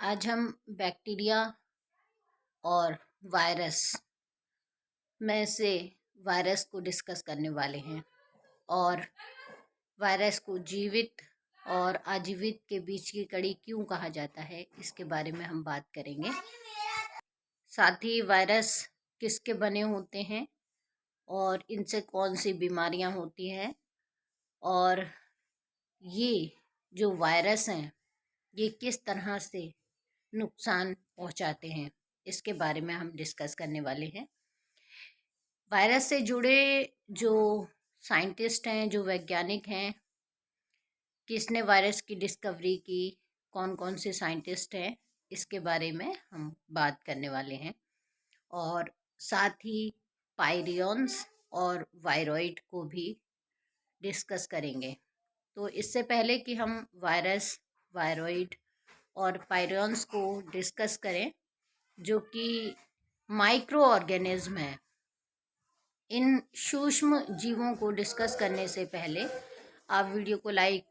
आज हम बैक्टीरिया और वायरस में से वायरस को डिस्कस करने वाले हैं और वायरस को जीवित और अजीवित के बीच की कड़ी क्यों कहा जाता है, इसके बारे में हम बात करेंगे। साथ ही वायरस किसके बने होते हैं और इनसे कौन सी बीमारियां होती हैं, और ये जो वायरस हैं ये किस तरह से नुकसान पहुंचाते हैं, इसके बारे में हम डिस्कस करने वाले हैं। वायरस से जुड़े जो साइंटिस्ट हैं, जो वैज्ञानिक हैं, किसने वायरस की डिस्कवरी की, कौन कौन से साइंटिस्ट हैं, इसके बारे में हम बात करने वाले हैं। और साथ ही पायरियंस और वायरॉइड को भी डिस्कस करेंगे। तो इससे पहले कि हम वायरस, वायरॉइड और पायरियंस को डिस्कस करें, जो कि माइक्रो ऑर्गेनिज्म है, इन सूक्ष्म जीवों को डिस्कस करने से पहले आप वीडियो को लाइक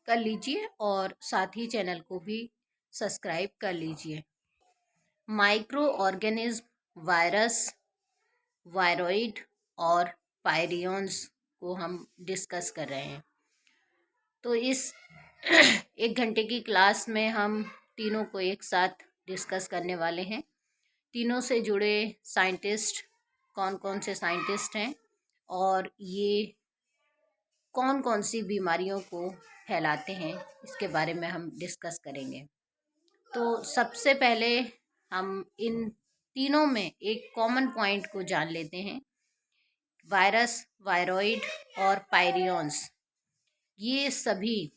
कर लीजिए और साथ ही चैनल को भी सब्सक्राइब कर लीजिए। माइक्रो ऑर्गेनिज्म, वायरस, वायरॉइड और पायरियंस को हम डिस्कस कर रहे हैं। तो इस 1 घंटे की क्लास में हम तीनों को एक साथ डिस्कस करने वाले हैं। तीनों से जुड़े साइंटिस्ट कौन कौन से साइंटिस्ट हैं और ये कौन कौन सी बीमारियों को फैलाते हैं, इसके बारे में हम डिस्कस करेंगे। तो सबसे पहले हम इन तीनों में एक कॉमन पॉइंट को जान लेते हैं। वायरस, वायरॉइड और पायरियंस ये सभी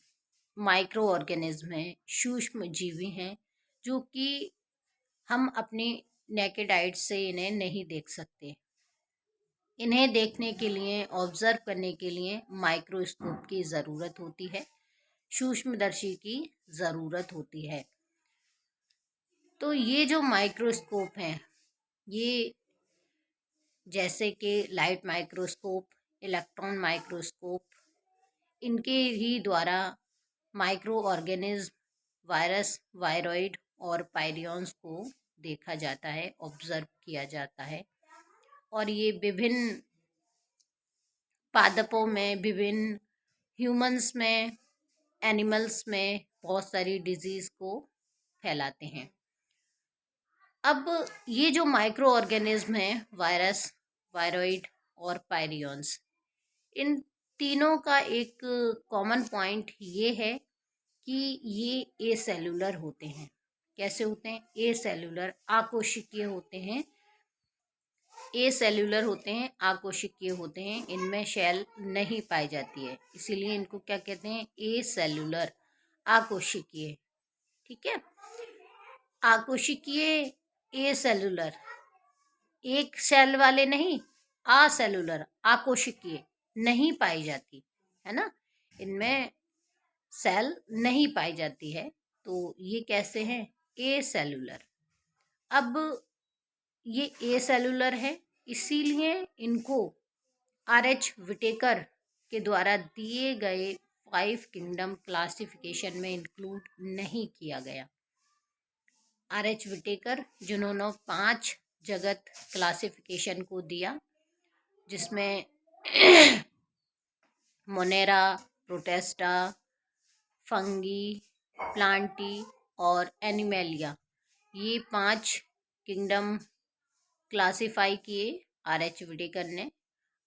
माइक्रो ऑर्गेनिज्म हैं, सूक्ष्म जीवी हैं, जो कि हम अपनी नेकेड आइज से इन्हें नहीं देख सकते। इन्हें देखने के लिए, ऑब्जर्व करने के लिए माइक्रोस्कोप की ज़रूरत होती है, सूक्ष्मदर्शी की ज़रूरत होती है। तो ये जो माइक्रोस्कोप हैं, ये जैसे कि लाइट माइक्रोस्कोप, इलेक्ट्रॉन माइक्रोस्कोप, इनके ही द्वारा माइक्रो ऑर्गेनिज्म, वायरस, वायरॉइड और पायरियंस को देखा जाता है, ऑब्जर्व किया जाता है। और ये विभिन्न पादपों में, विभिन्न ह्यूमंस में, एनिमल्स में बहुत सारी डिजीज़ को फैलाते हैं। अब ये जो माइक्रो ऑर्गेनिज्म हैं, वायरस, वायरॉइड और पायरियंस, इन तीनों का एक कॉमन पॉइंट ये है कि ये एसेलुलर होते हैं। कैसे होते हैं? एसेलुलर, आकोशिकीय होते हैं। एसेलुलर होते हैं, आकोशिकीय होते हैं। इनमें सेल नहीं पाई जाती है, इसीलिए इनको क्या कहते हैं? एसेलुलर, आकोशिकीय। ठीक है, आकोशिकीय, एसेलुलर, एक सेल वाले नहीं, असेलुलर, आकोशिकीय नहीं पाई जाती है ना, इनमें सेल नहीं पाई जाती है। तो ये कैसे हैं? एसेलुलर। अब ये एसेलुलर है, इसीलिए इनको RH विटेकर के द्वारा दिए गए 5 किंगडम क्लासिफिकेशन में इंक्लूड नहीं किया गया। RH विटेकर, जिन्होंने 5 जगत क्लासिफिकेशन को दिया, जिसमें मोनेरा, प्रोटेस्टा, फंगी, प्लांटी और एनिमेलिया, ये 5 किंगडम क्लासिफाई किए RH विटेकर ने।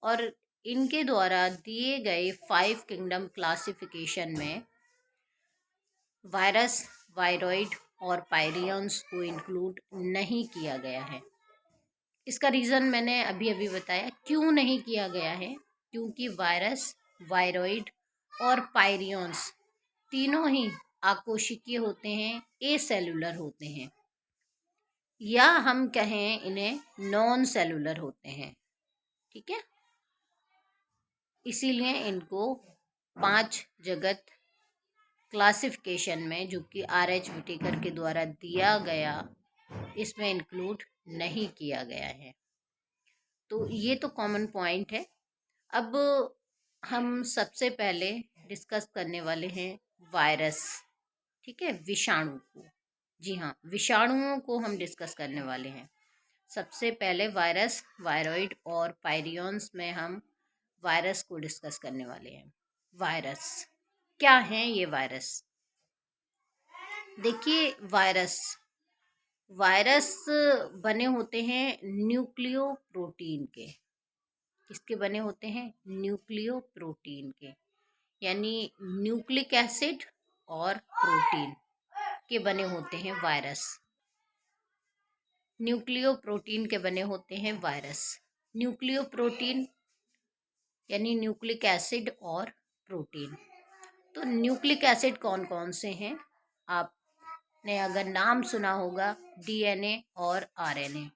और इनके द्वारा दिए गए 5 किंगडम क्लासिफिकेशन में वायरस, वायरॉइड और पायरियंस को इंक्लूड नहीं किया गया है। इसका रीज़न मैंने अभी अभी बताया, क्यों नहीं किया गया है। क्योंकि वायरस, वायरॉइड और पायरियंस तीनों ही आकोशिकीय होते हैं, एसेलुलर होते हैं, या हम कहें इन्हें नॉन सेलुलर होते हैं। ठीक है, इसीलिए इनको 5 जगत क्लासिफिकेशन में, जो कि RH विटेकर के द्वारा दिया गया, इसमें इंक्लूड नहीं किया गया है। तो ये तो कॉमन पॉइंट है। अब हम सबसे पहले डिस्कस करने वाले हैं वायरस, ठीक है, विषाणु को। जी हाँ, विषाणुओं को हम डिस्कस करने वाले हैं। सबसे पहले वायरस, वायरॉइड और पायरियंस में हम वायरस को डिस्कस करने वाले हैं। वायरस क्या हैं? ये वायरस देखिए, वायरस वायरस बने होते हैं न्यूक्लियो प्रोटीन के। किसके बने होते हैं? न्यूक्लियो प्रोटीन के, यानी न्यूक्लिक एसिड और प्रोटीन के बने होते हैं वायरस। न्यूक्लियो प्रोटीन के बने होते हैं वायरस। न्यूक्लियो प्रोटीन यानी न्यूक्लिक एसिड और प्रोटीन। तो न्यूक्लिक एसिड कौन कौन से हैं? आपने अगर नाम सुना होगा, डीएनए और आरएनए।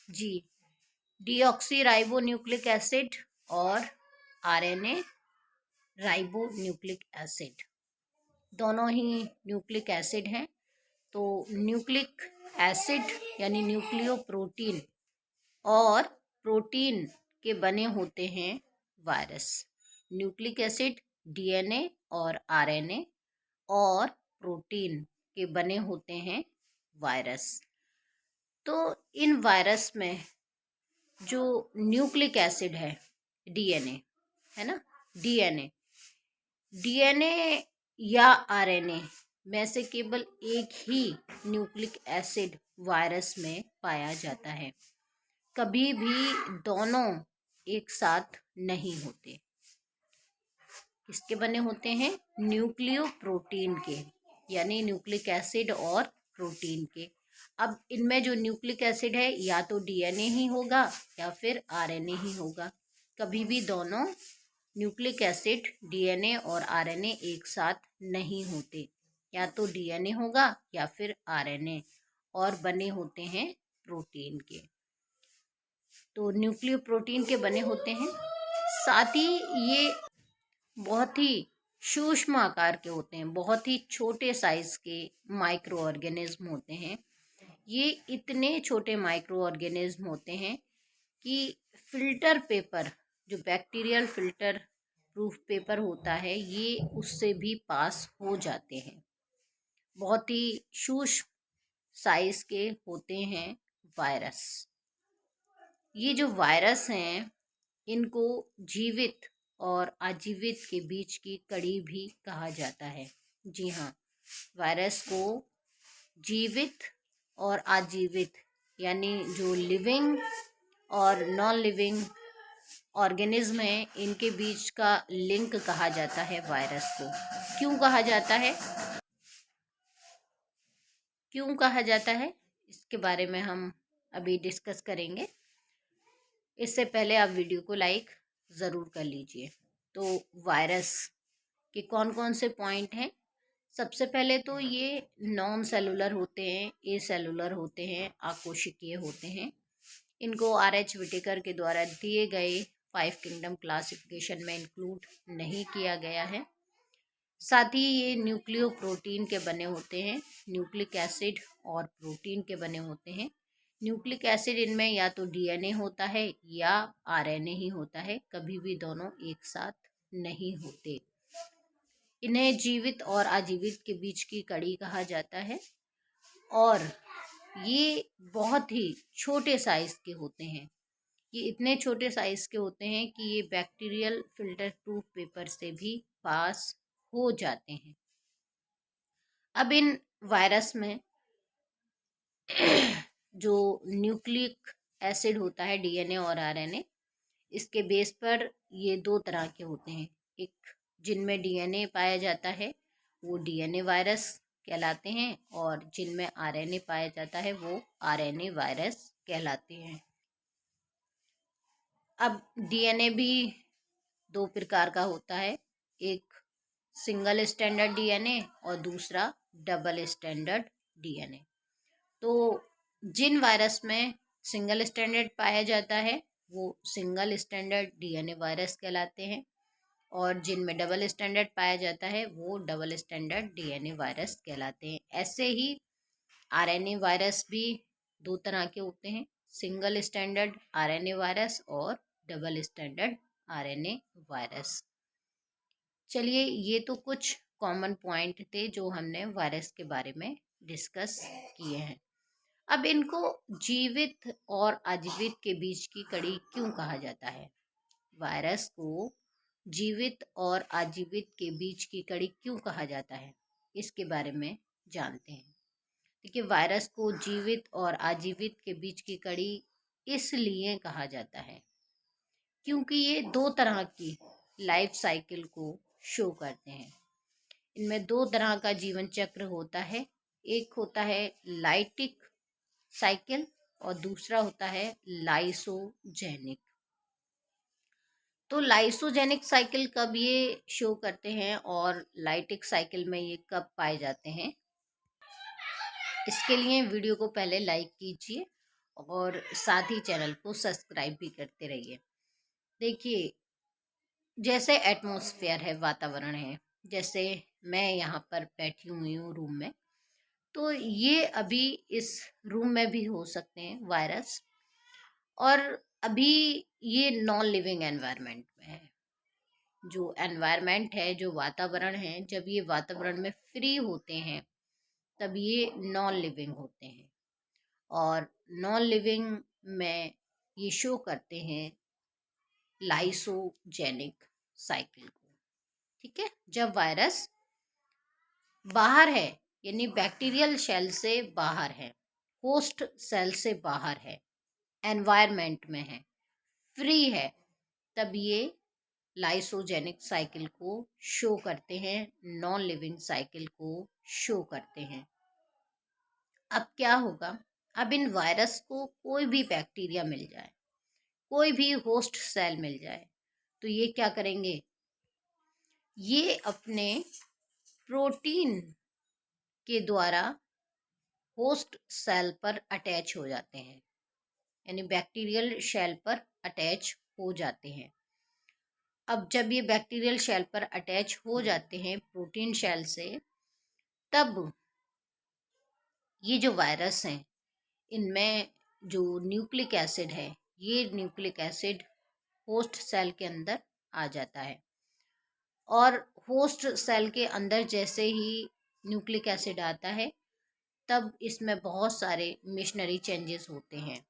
जी, डीऑक्सी राइबो न्यूक्लिक एसिड और आरएनए राइबो न्यूक्लिक एसिड, दोनों ही न्यूक्लिक एसिड हैं। तो न्यूक्लिक एसिड यानी न्यूक्लियो प्रोटीन और प्रोटीन के बने होते हैं वायरस। न्यूक्लिक एसिड, डीएनए और आरएनए और प्रोटीन के बने होते हैं वायरस। तो इन वायरस में जो न्यूक्लिक एसिड है, डीएनए है ना, डीएनए डीएनए या आरएनए में से केवल एक ही न्यूक्लिक एसिड वायरस में पाया जाता है। कभी भी दोनों एक साथ नहीं होते। किसके बने होते हैं? न्यूक्लियो प्रोटीन के, यानी न्यूक्लिक एसिड और प्रोटीन के। अब इनमें जो न्यूक्लिक एसिड है या तो डीएनए ही होगा या फिर आरएनए ही होगा। कभी भी दोनों न्यूक्लिक एसिड, डीएनए और आरएनए एक साथ नहीं होते। या तो डीएनए होगा या फिर आरएनए, और बने होते हैं प्रोटीन के। तो न्यूक्लियो प्रोटीन के बने होते हैं। साथ ही ये बहुत ही सूक्ष्म आकार के होते हैं, बहुत ही छोटे साइज के माइक्रो ऑर्गेनिज्म होते हैं। ये इतने छोटे माइक्रो ऑर्गेनिज्म होते हैं कि फिल्टर पेपर, जो बैक्टीरियल फिल्टर प्रूफ पेपर होता है, ये उससे भी पास हो जाते हैं। बहुत ही सूक्ष्म साइज के होते हैं वायरस। ये जो वायरस हैं, इनको जीवित और आजीवित के बीच की कड़ी भी कहा जाता है। जी हाँ, वायरस को जीवित और आजीवित, यानी जो लिविंग और नॉन लिविंग ऑर्गेनिज्म है, इनके बीच का लिंक कहा जाता है वायरस को। क्यों कहा जाता है? क्यों कहा जाता है, इसके बारे में हम अभी डिस्कस करेंगे। इससे पहले आप वीडियो को लाइक ज़रूर कर लीजिए। तो वायरस के कौन कौन से पॉइंट हैं? सबसे पहले तो ये नॉन सेलुलर होते हैं, ए सेलुलर होते हैं, आकोशिकीय होते हैं। इनको आर.एच. विटेकर के द्वारा दिए गए 5 किंगडम क्लासिफिकेशन में इंक्लूड नहीं किया गया है। साथ ही ये न्यूक्लियो प्रोटीन के बने होते हैं, न्यूक्लिक एसिड और प्रोटीन के बने होते हैं। न्यूक्लिक एसिड इनमें या तो डीएनए होता है या आरएनए ही होता है, कभी भी दोनों एक साथ नहीं होते। इन्हें जीवित और आजीवित के बीच की कड़ी कहा जाता है, और ये बहुत ही छोटे साइज के होते हैं। ये इतने छोटे साइज के होते हैं कि ये बैक्टीरियल फिल्टर प्रूफ पेपर से भी पास हो जाते हैं। अब इन वायरस में जो न्यूक्लिक एसिड होता है, डीएनए और आरएनए, इसके बेस पर ये दो तरह के होते हैं। एक जिनमें डीएनए पाया जाता है वो डीएनए वायरस कहलाते हैं, और जिनमें आरएनए पाया जाता है वो आरएनए वायरस कहलाते हैं। अब डीएनए भी दो प्रकार का होता है, एक सिंगल स्टैंडर्ड डीएनए और दूसरा डबल स्टैंडर्ड डीएनए। तो जिन वायरस में सिंगल स्टैंडर्ड पाया जाता है वो सिंगल स्टैंडर्ड डीएनए वायरस कहलाते हैं, और जिनमें डबल स्टैंडर्ड पाया जाता है वो डबल स्टैंडर्ड डीएनए वायरस कहलाते हैं। ऐसे ही आरएनए वायरस भी दो तरह के होते हैं, सिंगल स्टैंडर्ड आरएनए वायरस और डबल स्टैंडर्ड आरएनए वायरस। चलिए, ये तो कुछ कॉमन पॉइंट थे जो हमने वायरस के बारे में डिस्कस किए हैं। अब इनको जीवित और अजीवित के बीच की कड़ी क्यों कहा जाता है? वायरस को जीवित और अजीवित के बीच की कड़ी क्यों कहा जाता है, इसके बारे में जानते हैं। देखिए, वायरस को जीवित और अजीवित के बीच की कड़ी इसलिए कहा जाता है क्योंकि ये दो तरह की लाइफ साइकिल को शो करते हैं। इनमें दो तरह का जीवन चक्र होता है। एक होता है लाइटिक साइकिल और दूसरा होता है लाइसोजेनिक। तो लाइसोजेनिक साइकिल कब ये शो करते हैं और लाइटिक साइकिल में ये कब पाए जाते हैं, इसके लिए वीडियो को पहले लाइक कीजिए और साथ ही चैनल को सब्सक्राइब भी करते रहिए। देखिए, जैसे एटमॉस्फेयर है, वातावरण है, जैसे मैं यहाँ पर बैठी हुई हूँ रूम में, तो ये अभी इस रूम में भी हो सकते हैं वायरस। और अभी ये नॉन लिविंग एनवायरनमेंट में है। जो एनवायरनमेंट है, जो वातावरण है, जब ये वातावरण में फ्री होते हैं तब ये नॉन लिविंग होते हैं। और नॉन लिविंग में ये शो करते हैं लाइसोजेनिक साइकिल को। ठीक है, जब वायरस बाहर है, यानी बैक्टीरियल सेल से बाहर है, होस्ट सेल से बाहर है, एनवायरनमेंट में है, फ्री है, तब ये लाइसोजेनिक साइकिल को शो करते हैं, नॉन लिविंग साइकिल को शो करते हैं। अब क्या होगा? अब इन वायरस को कोई भी बैक्टीरिया मिल जाए, कोई भी होस्ट सेल मिल जाए, तो ये क्या करेंगे? ये अपने प्रोटीन के द्वारा होस्ट सेल पर अटैच हो जाते हैं, यानी बैक्टीरियल सेल पर अटैच हो जाते हैं। अब जब ये बैक्टीरियल सेल पर अटैच हो जाते हैं प्रोटीन सेल से, तब ये जो वायरस हैं, इनमें जो न्यूक्लिक एसिड है, ये न्यूक्लिक एसिड होस्ट सेल के अंदर आ जाता है। और होस्ट सेल के अंदर जैसे ही न्यूक्लिक एसिड आता है, तब इसमें बहुत सारे मिशनरी चेंजेस होते हैं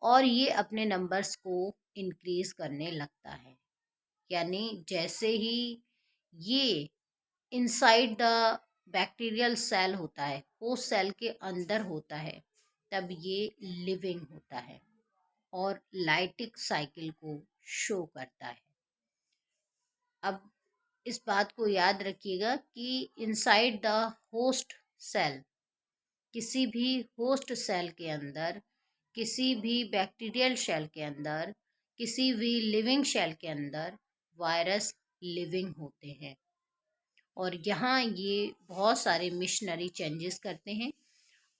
और ये अपने नंबर्स को इंक्रीज करने लगता है। यानी जैसे ही ये इनसाइड द बैक्टीरियल सेल होता है, होस्ट सेल के अंदर होता है, तब ये लिविंग होता है और लाइटिक साइकिल को शो करता है। अब इस बात को याद रखिएगा कि इनसाइड द होस्ट सेल, किसी भी होस्ट सेल के अंदर, किसी भी बैक्टीरियल सेल के अंदर, किसी भी लिविंग सेल के अंदर वायरस लिविंग होते हैं और यहाँ ये बहुत सारे मिशनरी चेंजेस करते हैं।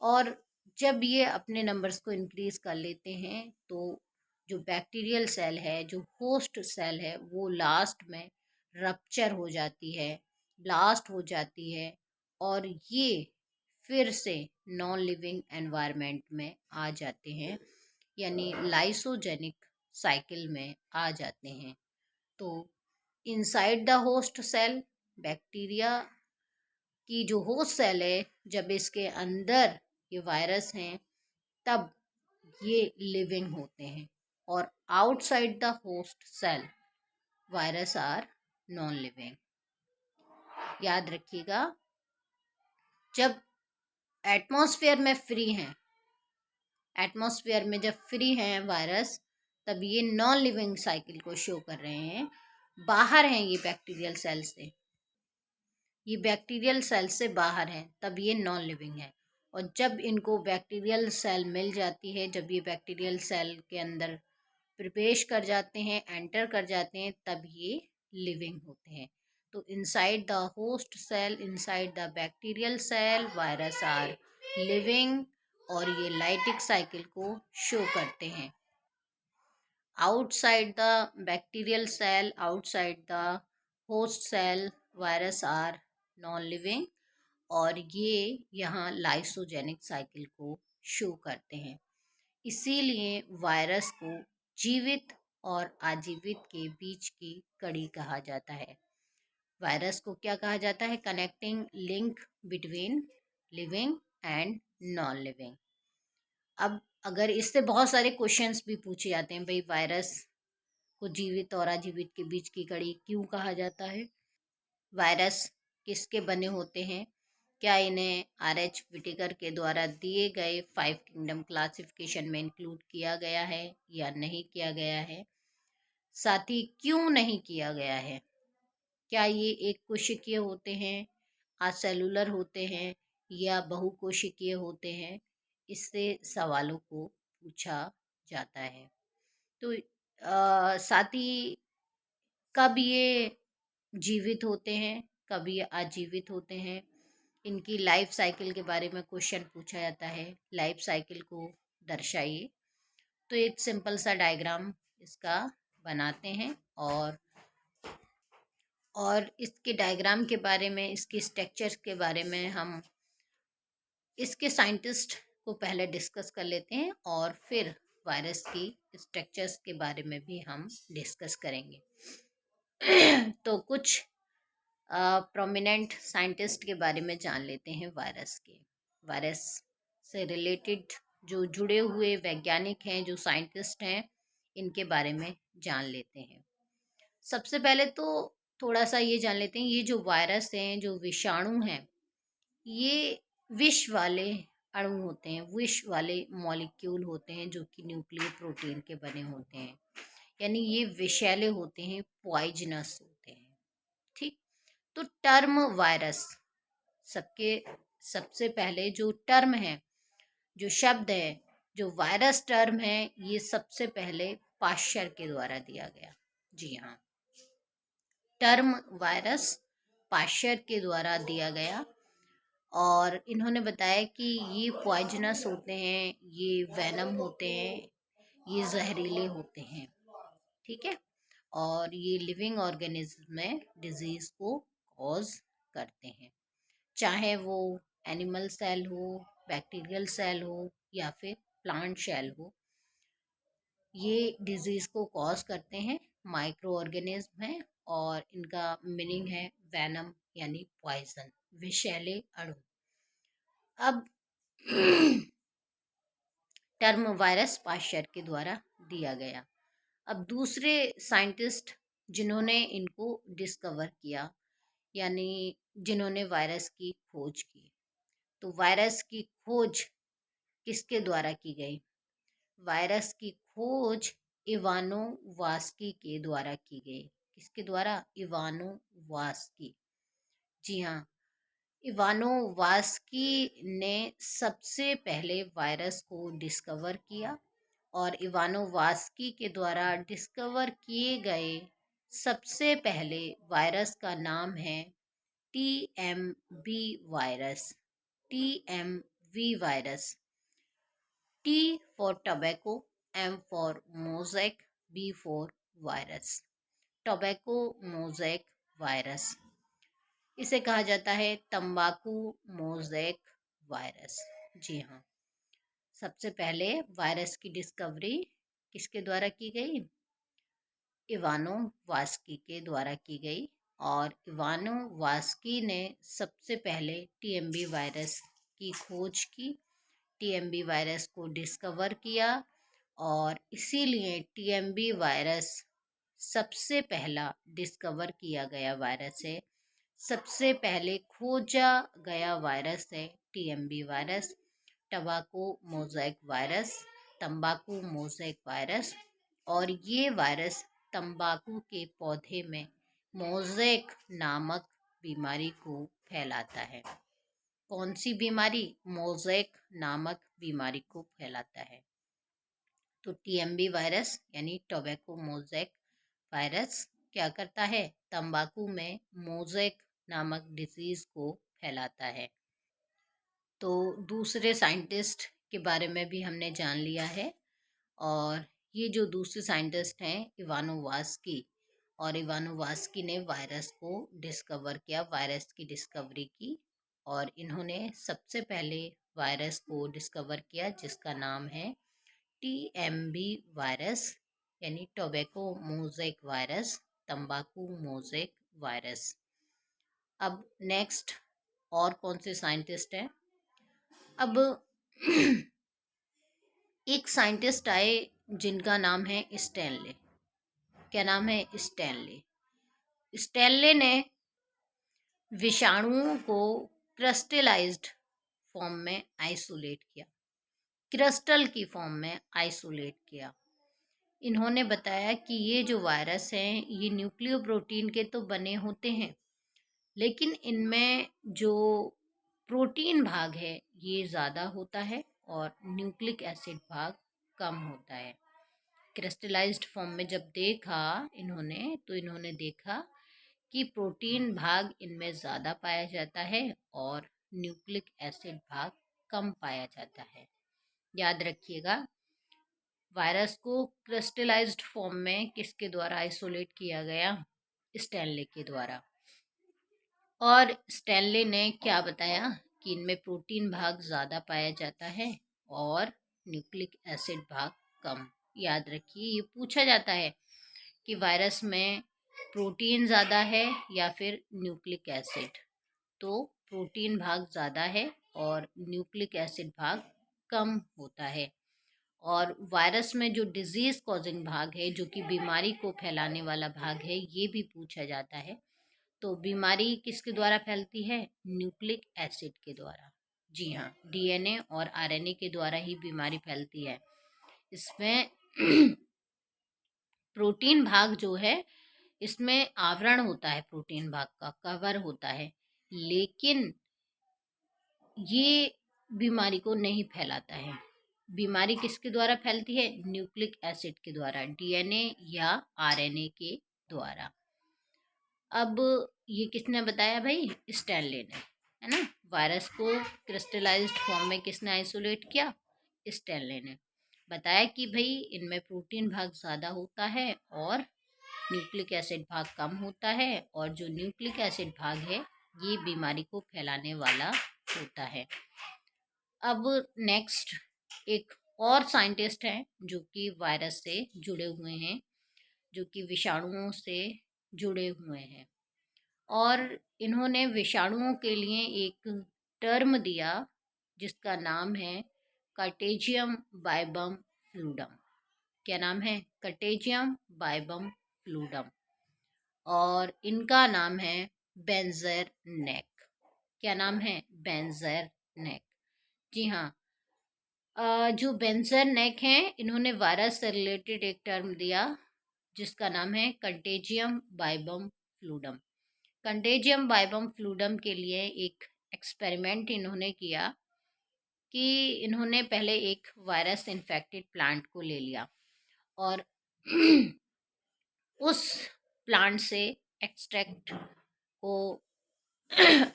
और जब ये अपने नंबर्स को इंक्रीज कर लेते हैं, तो जो बैक्टीरियल सेल है, जो होस्ट सेल है, वो लास्ट में रप्चर हो जाती है, ब्लास्ट हो जाती है और ये फिर से नॉन लिविंग एनवायरनमेंट में आ जाते हैं, यानी लाइसोजेनिक साइकिल में आ जाते हैं। तो inside the host cell, bacteria की जो होस्ट सेल है, जब इसके अंदर ये वायरस हैं, तब ये लिविंग होते हैं। और outside the host cell virus are non living. याद रखिएगा, जब एटमॉस्फेयर में फ्री हैं, एटमॉस्फेयर में जब फ्री हैं वायरस, तब ये नॉन लिविंग साइकिल को शो कर रहे हैं। बाहर हैं ये बैक्टीरियल सेल से, ये बैक्टीरियल सेल से बाहर हैं, तब ये नॉन लिविंग है। और जब इनको बैक्टीरियल सेल मिल जाती है, जब ये बैक्टीरियल सेल के अंदर प्रवेश कर जाते हैं, एंटर कर जाते हैं, तब ये लिविंग होते हैं। तो inside the host cell, inside the bacterial cell virus are living और ये लाइटिक साइकिल को शो करते हैं। Outside the bacterial cell, outside the host cell virus are non living और ये यहाँ लाइसोजेनिक साइकिल को शो करते हैं। इसीलिए वायरस को जीवित और अजीवित के बीच की कड़ी कहा जाता है। वायरस को क्या कहा जाता है? Connecting link between living and non living. अब अगर इससे बहुत सारे क्वेश्चंस भी पूछे जाते हैं, भाई वायरस को जीवित और अजीवित के बीच की कड़ी क्यों कहा जाता है, वायरस किसके बने होते हैं, क्या इन्हें RH विटेकर के द्वारा दिए गए 5 किंगडम क्लासिफिकेशन में इंक्लूड किया गया है या नहीं किया गया है, साथ ही क्यों नहीं किया गया है, क्या ये एक कोशिकीय होते हैं, असेलुलर होते हैं या बहुकोशिकीय होते हैं, इससे सवालों को पूछा जाता है। तो साथ ही कब ये जीवित होते हैं, कब ये आजीवित होते हैं, इनकी लाइफ साइकिल के बारे में क्वेश्चन पूछा जाता है, लाइफ साइकिल को दर्शाइए। तो एक सिंपल सा डायग्राम इसका बनाते हैं और इसके डायग्राम के बारे में, इसके स्ट्रक्चर्स के बारे में हम इसके साइंटिस्ट को पहले डिस्कस कर लेते हैं और फिर वायरस की स्ट्रक्चर्स के बारे में भी हम डिस्कस करेंगे। तो कुछ प्रोमिनेंट साइंटिस्ट के बारे में जान लेते हैं वायरस के। वायरस से रिलेटेड जो जुड़े हुए वैज्ञानिक हैं, जो साइंटिस्ट हैं, इनके बारे में जान लेते हैं। सबसे पहले तो थोड़ा सा ये जान लेते हैं, ये जो वायरस हैं, जो विषाणु हैं, ये विष वाले अणु होते हैं, विष वाले मॉलिक्यूल होते हैं जो कि न्यूक्लियर प्रोटीन के बने होते हैं, यानी ये विषैले होते हैं, पॉइजनस होते हैं। ठीक। तो टर्म वायरस, सबके सबसे पहले जो टर्म है, जो शब्द है, जो वायरस टर्म है, ये सबसे पहले पाश्चर के द्वारा दिया गया। जी हाँ, टर्म वायरस पाश्चर के द्वारा दिया गया और इन्होंने बताया कि ये पॉइजनस होते हैं, ये वेनम होते हैं, ये जहरीले होते हैं। ठीक है। और ये लिविंग ऑर्गेनिज्म में डिजीज को कॉज करते हैं, चाहे वो एनिमल सेल हो, बैक्टीरियल सेल हो या फिर प्लांट सेल हो, ये डिजीज को कॉज करते हैं, माइक्रो ऑर्गेनिज्म है और इनका मीनिंग है वेनम यानी पॉइजन, विषैले अणु। अब टर्म वायरस पाश्चर के द्वारा दिया गया। अब दूसरे साइंटिस्ट जिन्होंने इनको डिस्कवर किया, यानी जिन्होंने वायरस की खोज की, तो वायरस की खोज किसके द्वारा की गई? वायरस की खोज इवानो वास्की के द्वारा की गई। किसके द्वारा? इवानो वास्की। जी हाँ, इवानो वास्की ने सबसे पहले वायरस को डिस्कवर किया और इवानो वास्की के द्वारा डिस्कवर किए गए सबसे पहले वायरस का नाम है TMV virus. TMV virus, T for tobacco, M for mosaic, B for virus। Tobacco mosaic virus, इसे कहा जाता है तंबाकू मोज़ेक वायरस। जी हाँ, सबसे पहले वायरस की डिस्कवरी किसके द्वारा की गई? इवानो वास्की के द्वारा की गई और इवानो वास्की ने सबसे पहले TMV वायरस की खोज की, TMV वायरस को डिस्कवर किया और इसीलिए TMV वायरस सबसे पहला डिस्कवर किया गया वायरस है, सबसे पहले खोजा गया वायरस है TMV वायरस, टबाको मोज़ेक वायरस, तंबाकू मोज़ेक वायरस। और ये वायरस तंबाकू के पौधे में मोज़ेक नामक बीमारी को फैलाता है। कौन सी बीमारी? मोज़ेक नामक बीमारी को फैलाता है। तो TMV वायरस यानी टोबैको मोज़ेक वायरस क्या करता है? तंबाकू में मोज़ेक नामक डिजीज को फैलाता है। तो दूसरे साइंटिस्ट के बारे में भी हमने जान लिया है और ये जो दूसरे साइंटिस्ट हैं इवानो वास्की, और इवानो वास्की ने वायरस को डिस्कवर किया, वायरस की डिस्कवरी की और इन्होंने सबसे पहले वायरस को डिस्कवर किया जिसका नाम है TMV वायरस यानी टोबैको मोज़ेक वायरस, तंबाकू मोज़ेक वायरस। अब नेक्स्ट और कौन से साइंटिस्ट हैं? अब एक साइंटिस्ट आए जिनका नाम है स्टैनले। क्या नाम है? स्टैनले। स्टैनले ने विषाणुओं को क्रिस्टलाइज्ड फॉर्म में आइसोलेट किया, क्रिस्टल की फॉर्म में आइसोलेट किया। इन्होंने बताया कि ये जो वायरस हैं ये न्यूक्लियोप्रोटीन के तो बने होते हैं, लेकिन इनमें जो प्रोटीन भाग है ये ज़्यादा होता है और न्यूक्लिक एसिड भाग कम होता है। क्रिस्टलाइज्ड फॉर्म में जब देखा इन्होंने, तो इन्होंने देखा कि प्रोटीन भाग इनमें ज़्यादा पाया जाता है और न्यूक्लिक एसिड भाग कम पाया जाता है। याद रखिएगा, वायरस को क्रिस्टलाइज्ड फॉर्म में किसके द्वारा आइसोलेट किया गया? स्टैनले के द्वारा। और स्टैनले ने क्या बताया कि इनमें प्रोटीन भाग ज़्यादा पाया जाता है और न्यूक्लिक एसिड भाग कम। याद रखिए, ये पूछा जाता है कि वायरस में प्रोटीन ज़्यादा है या फिर न्यूक्लिक एसिड, तो प्रोटीन भाग ज़्यादा है और न्यूक्लिक एसिड भाग कम होता है। और वायरस में जो डिजीज़ कॉजिंग भाग है, जो कि बीमारी को फैलाने वाला भाग है, ये भी पूछा जाता है। तो बीमारी किसके द्वारा फैलती है? न्यूक्लिक एसिड के द्वारा। जी हाँ, डीएनए और आरएनए के द्वारा ही बीमारी फैलती है। इसमें प्रोटीन भाग जो है, इसमें आवरण होता है, प्रोटीन भाग का कवर होता है, लेकिन ये बीमारी को नहीं फैलाता है। बीमारी किसके द्वारा फैलती है? न्यूक्लिक एसिड के द्वारा, डीएनए या आरएनए के द्वारा। अब ये किसने बताया भाई? स्टैनले ने, है ना। वायरस को क्रिस्टलाइज्ड फॉर्म में किसने आइसोलेट किया? स्टैनले ने बताया कि भाई इनमें प्रोटीन भाग ज़्यादा होता है और न्यूक्लिक एसिड भाग कम होता है, और जो न्यूक्लिक एसिड भाग है ये बीमारी को फैलाने वाला होता है। अब नेक्स्ट एक और साइंटिस्ट हैं जो कि वायरस से जुड़े हुए हैं, जो कि विषाणुओं से जुड़े हुए हैं, और इन्होंने विषाणुओं के लिए एक टर्म दिया जिसका नाम है कटेजियम बाइबम फ्लूडम। क्या नाम है? कटेजियम बाइबम फ्लूडम। और इनका नाम है बेंजर नेक। क्या नाम है? बेंजर नेक। जी हाँ, जो बेंजर नेक हैं, इन्होंने वायरस से रिलेटेड एक टर्म दिया जिसका नाम है कंटेजियम बाइबम फ्लूडम। कंटेजियम बाइबम फ्लूडम के लिए एक एक्सपेरिमेंट इन्होंने किया कि इन्होंने पहले एक वायरस इन्फेक्टेड प्लांट को ले लिया और उस प्लांट से एक्सट्रैक्ट को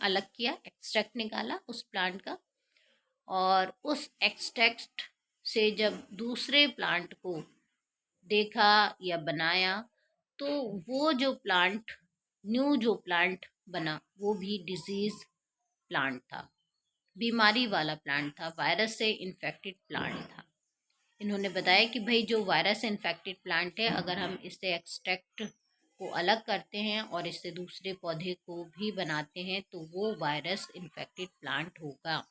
अलग किया, एक्सट्रैक्ट निकाला उस प्लांट का, और उस एक्सट्रैक्ट से जब दूसरे प्लांट को देखा या बनाया, तो वो जो प्लांट, न्यू जो प्लांट बना, वो भी डिजीज प्लांट था, बीमारी वाला प्लांट था, वायरस से इन्फेक्टेड प्लांट था। इन्होंने बताया कि भाई जो वायरस इन्फेक्टेड प्लांट है, अगर हम इससे एक्सट्रैक्ट को अलग करते हैं और इससे दूसरे पौधे को भी बनाते हैं तो वो वायरस इन्फेक्टेड प्लांट होगा।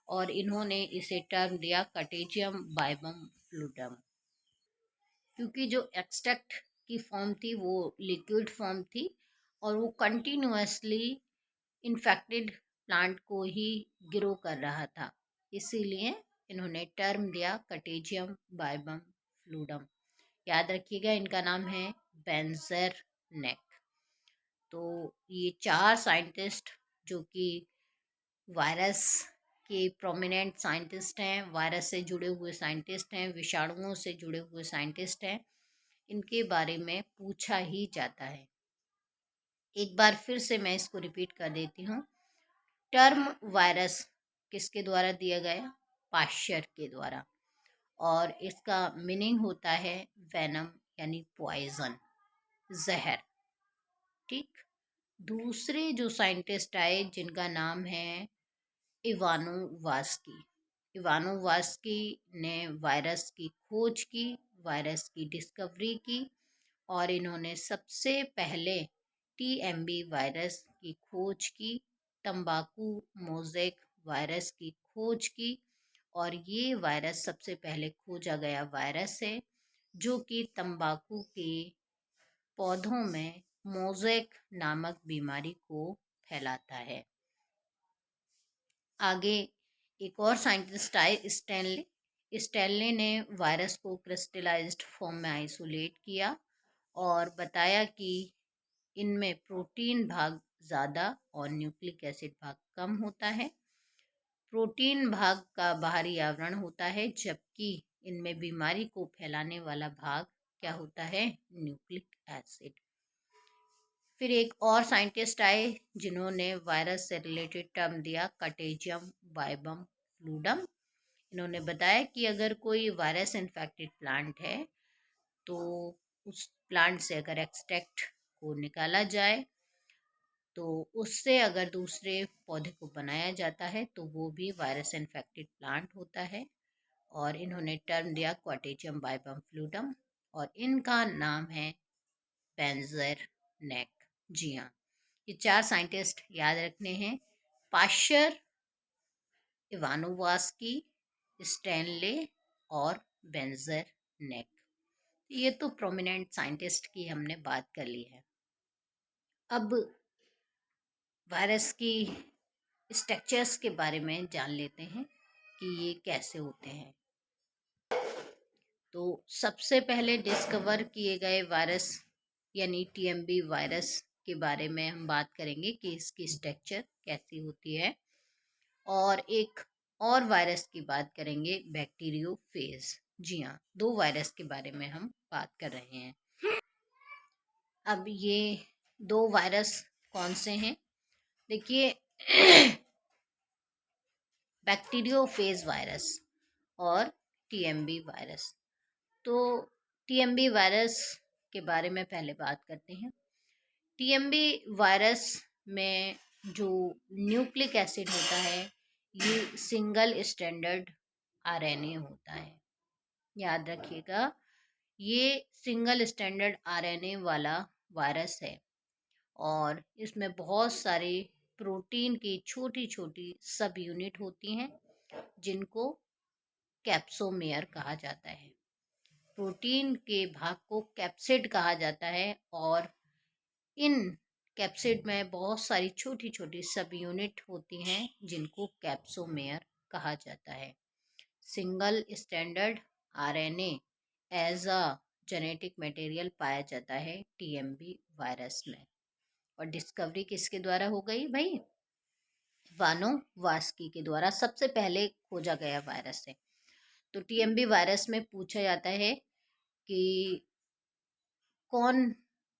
और इन्होंने इसे टर्म दिया कटेजियम बाइबम फ्लूडम, क्योंकि जो एक्सट्रैक्ट की फॉर्म थी वो लिक्विड फॉर्म थी और वो कंटिन्यूअसली इन्फेक्टेड प्लांट को ही ग्रो कर रहा था, इसीलिए इन्होंने टर्म दिया कटेजियम बाइबम फ्लूडम। याद रखिएगा, इनका नाम है बेंजर नेक। तो ये चार साइंटिस्ट जो कि वायरस के प्रोमिनेंट साइंटिस्ट हैं, वायरस से जुड़े हुए साइंटिस्ट हैं, विषाणुओं से जुड़े हुए साइंटिस्ट हैं, इनके बारे में पूछा ही जाता है। एक बार फिर से मैं इसको रिपीट कर देती हूँ। टर्म वायरस किसके द्वारा दिया गया? पाश्चर के द्वारा, और इसका मीनिंग होता है वेनम, यानी पॉइजन, जहर। ठीक। दूसरे जो साइंटिस्ट आए जिनका नाम है इवानो वास्की। इवानो वास्की ने वायरस की खोज की, वायरस की डिस्कवरी की, और इन्होंने सबसे पहले टीएमबी वायरस की खोज की, तंबाकू मोज़ेक वायरस की खोज की और ये वायरस सबसे पहले खोजा गया वायरस है जो कि तंबाकू के पौधों में मोज़ेक नामक बीमारी को फैलाता है। आगे एक और साइंटिस्ट आए, स्टैनले। स्टैनले ने वायरस को क्रिस्टलाइज्ड फॉर्म में आइसोलेट किया और बताया कि इनमें प्रोटीन भाग ज़्यादा और न्यूक्लिक एसिड भाग कम होता है। प्रोटीन भाग का बाहरी आवरण होता है जबकि इनमें बीमारी को फैलाने वाला भाग क्या होता है, न्यूक्लिक एसिड। फिर एक और साइंटिस्ट आए जिन्होंने वायरस से रिलेटेड टर्म दिया, कटेजियम बाइबम फ्लूडम। इन्होंने बताया कि अगर कोई वायरस इन्फेक्टेड प्लांट है तो उस प्लांट से अगर एक्सट्रैक्ट को निकाला जाए तो उससे अगर दूसरे पौधे को बनाया जाता है तो वो भी वायरस इन्फेक्टेड प्लांट होता है। और इन्होंने टर्म दिया क्वाटेजियम बाइबम फ्लूडम और इनका नाम है बेंजर नेक। जी हाँ, ये 4 साइंटिस्ट याद रखने हैं, पाश्चर, इवानोवास्की, स्टैनले और बेंजर नेक। ये तो प्रोमिनेंट साइंटिस्ट की हमने बात कर ली है। अब वायरस की स्ट्रक्चर्स के बारे में जान लेते हैं कि ये कैसे होते हैं। तो सबसे पहले डिस्कवर किए गए वायरस यानी टीएमबी वायरस के बारे में हम बात करेंगे कि इसकी स्ट्रक्चर कैसी होती है। और एक और वायरस की बात करेंगे, बैक्टीरियोफेज। जी हाँ, 2 वायरस के बारे में हम बात कर रहे हैं। अब ये 2 वायरस कौन से हैं? देखिए, बैक्टीरियोफेज वायरस और टीएमबी वायरस। तो टीएमबी वायरस के बारे में पहले बात करते हैं। टीएमबी वायरस में जो न्यूक्लिक एसिड होता है ये सिंगल स्टैंडर्ड आरएनए होता है। याद रखिएगा, ये सिंगल स्टैंडर्ड आरएनए वाला वायरस है और इसमें बहुत सारी प्रोटीन की छोटी छोटी सब यूनिट होती हैं जिनको कैप्सोमेयर कहा जाता है। प्रोटीन के भाग को कैप्सिड कहा जाता है और इन कैप्सिड में बहुत सारी छोटी छोटी सब यूनिट होती हैं जिनको कैप्सोमेयर कहा जाता है। Single standard RNA as a genetic material पाया जाता है टीएमबी वायरस में। और डिस्कवरी किसके द्वारा हो गई भाई? वानोवास्की के द्वारा सबसे पहले खोजा गया वायरस है। तो टीएमबी वायरस में पूछा जाता है कि कौन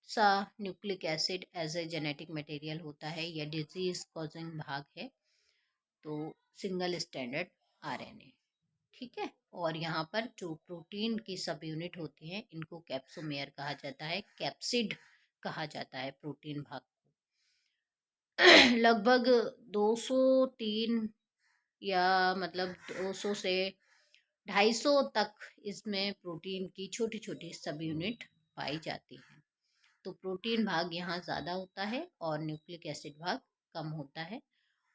सा nucleic acid as a genetic material होता है या डिजीज कॉजिंग भाग है, तो सिंगल स्टैंडर्ड आरएनए। ठीक है, और यहाँ पर जो प्रोटीन की सब यूनिट होती हैं इनको कैप्सोमेयर कहा जाता है, कैप्सिड कहा जाता है प्रोटीन भाग को। लगभग 203 या मतलब 200 से 250 तक इसमें प्रोटीन की छोटी छोटी सब यूनिट पाई जाती हैं। तो प्रोटीन भाग यहाँ ज़्यादा होता है और न्यूक्लिक एसिड भाग कम होता है।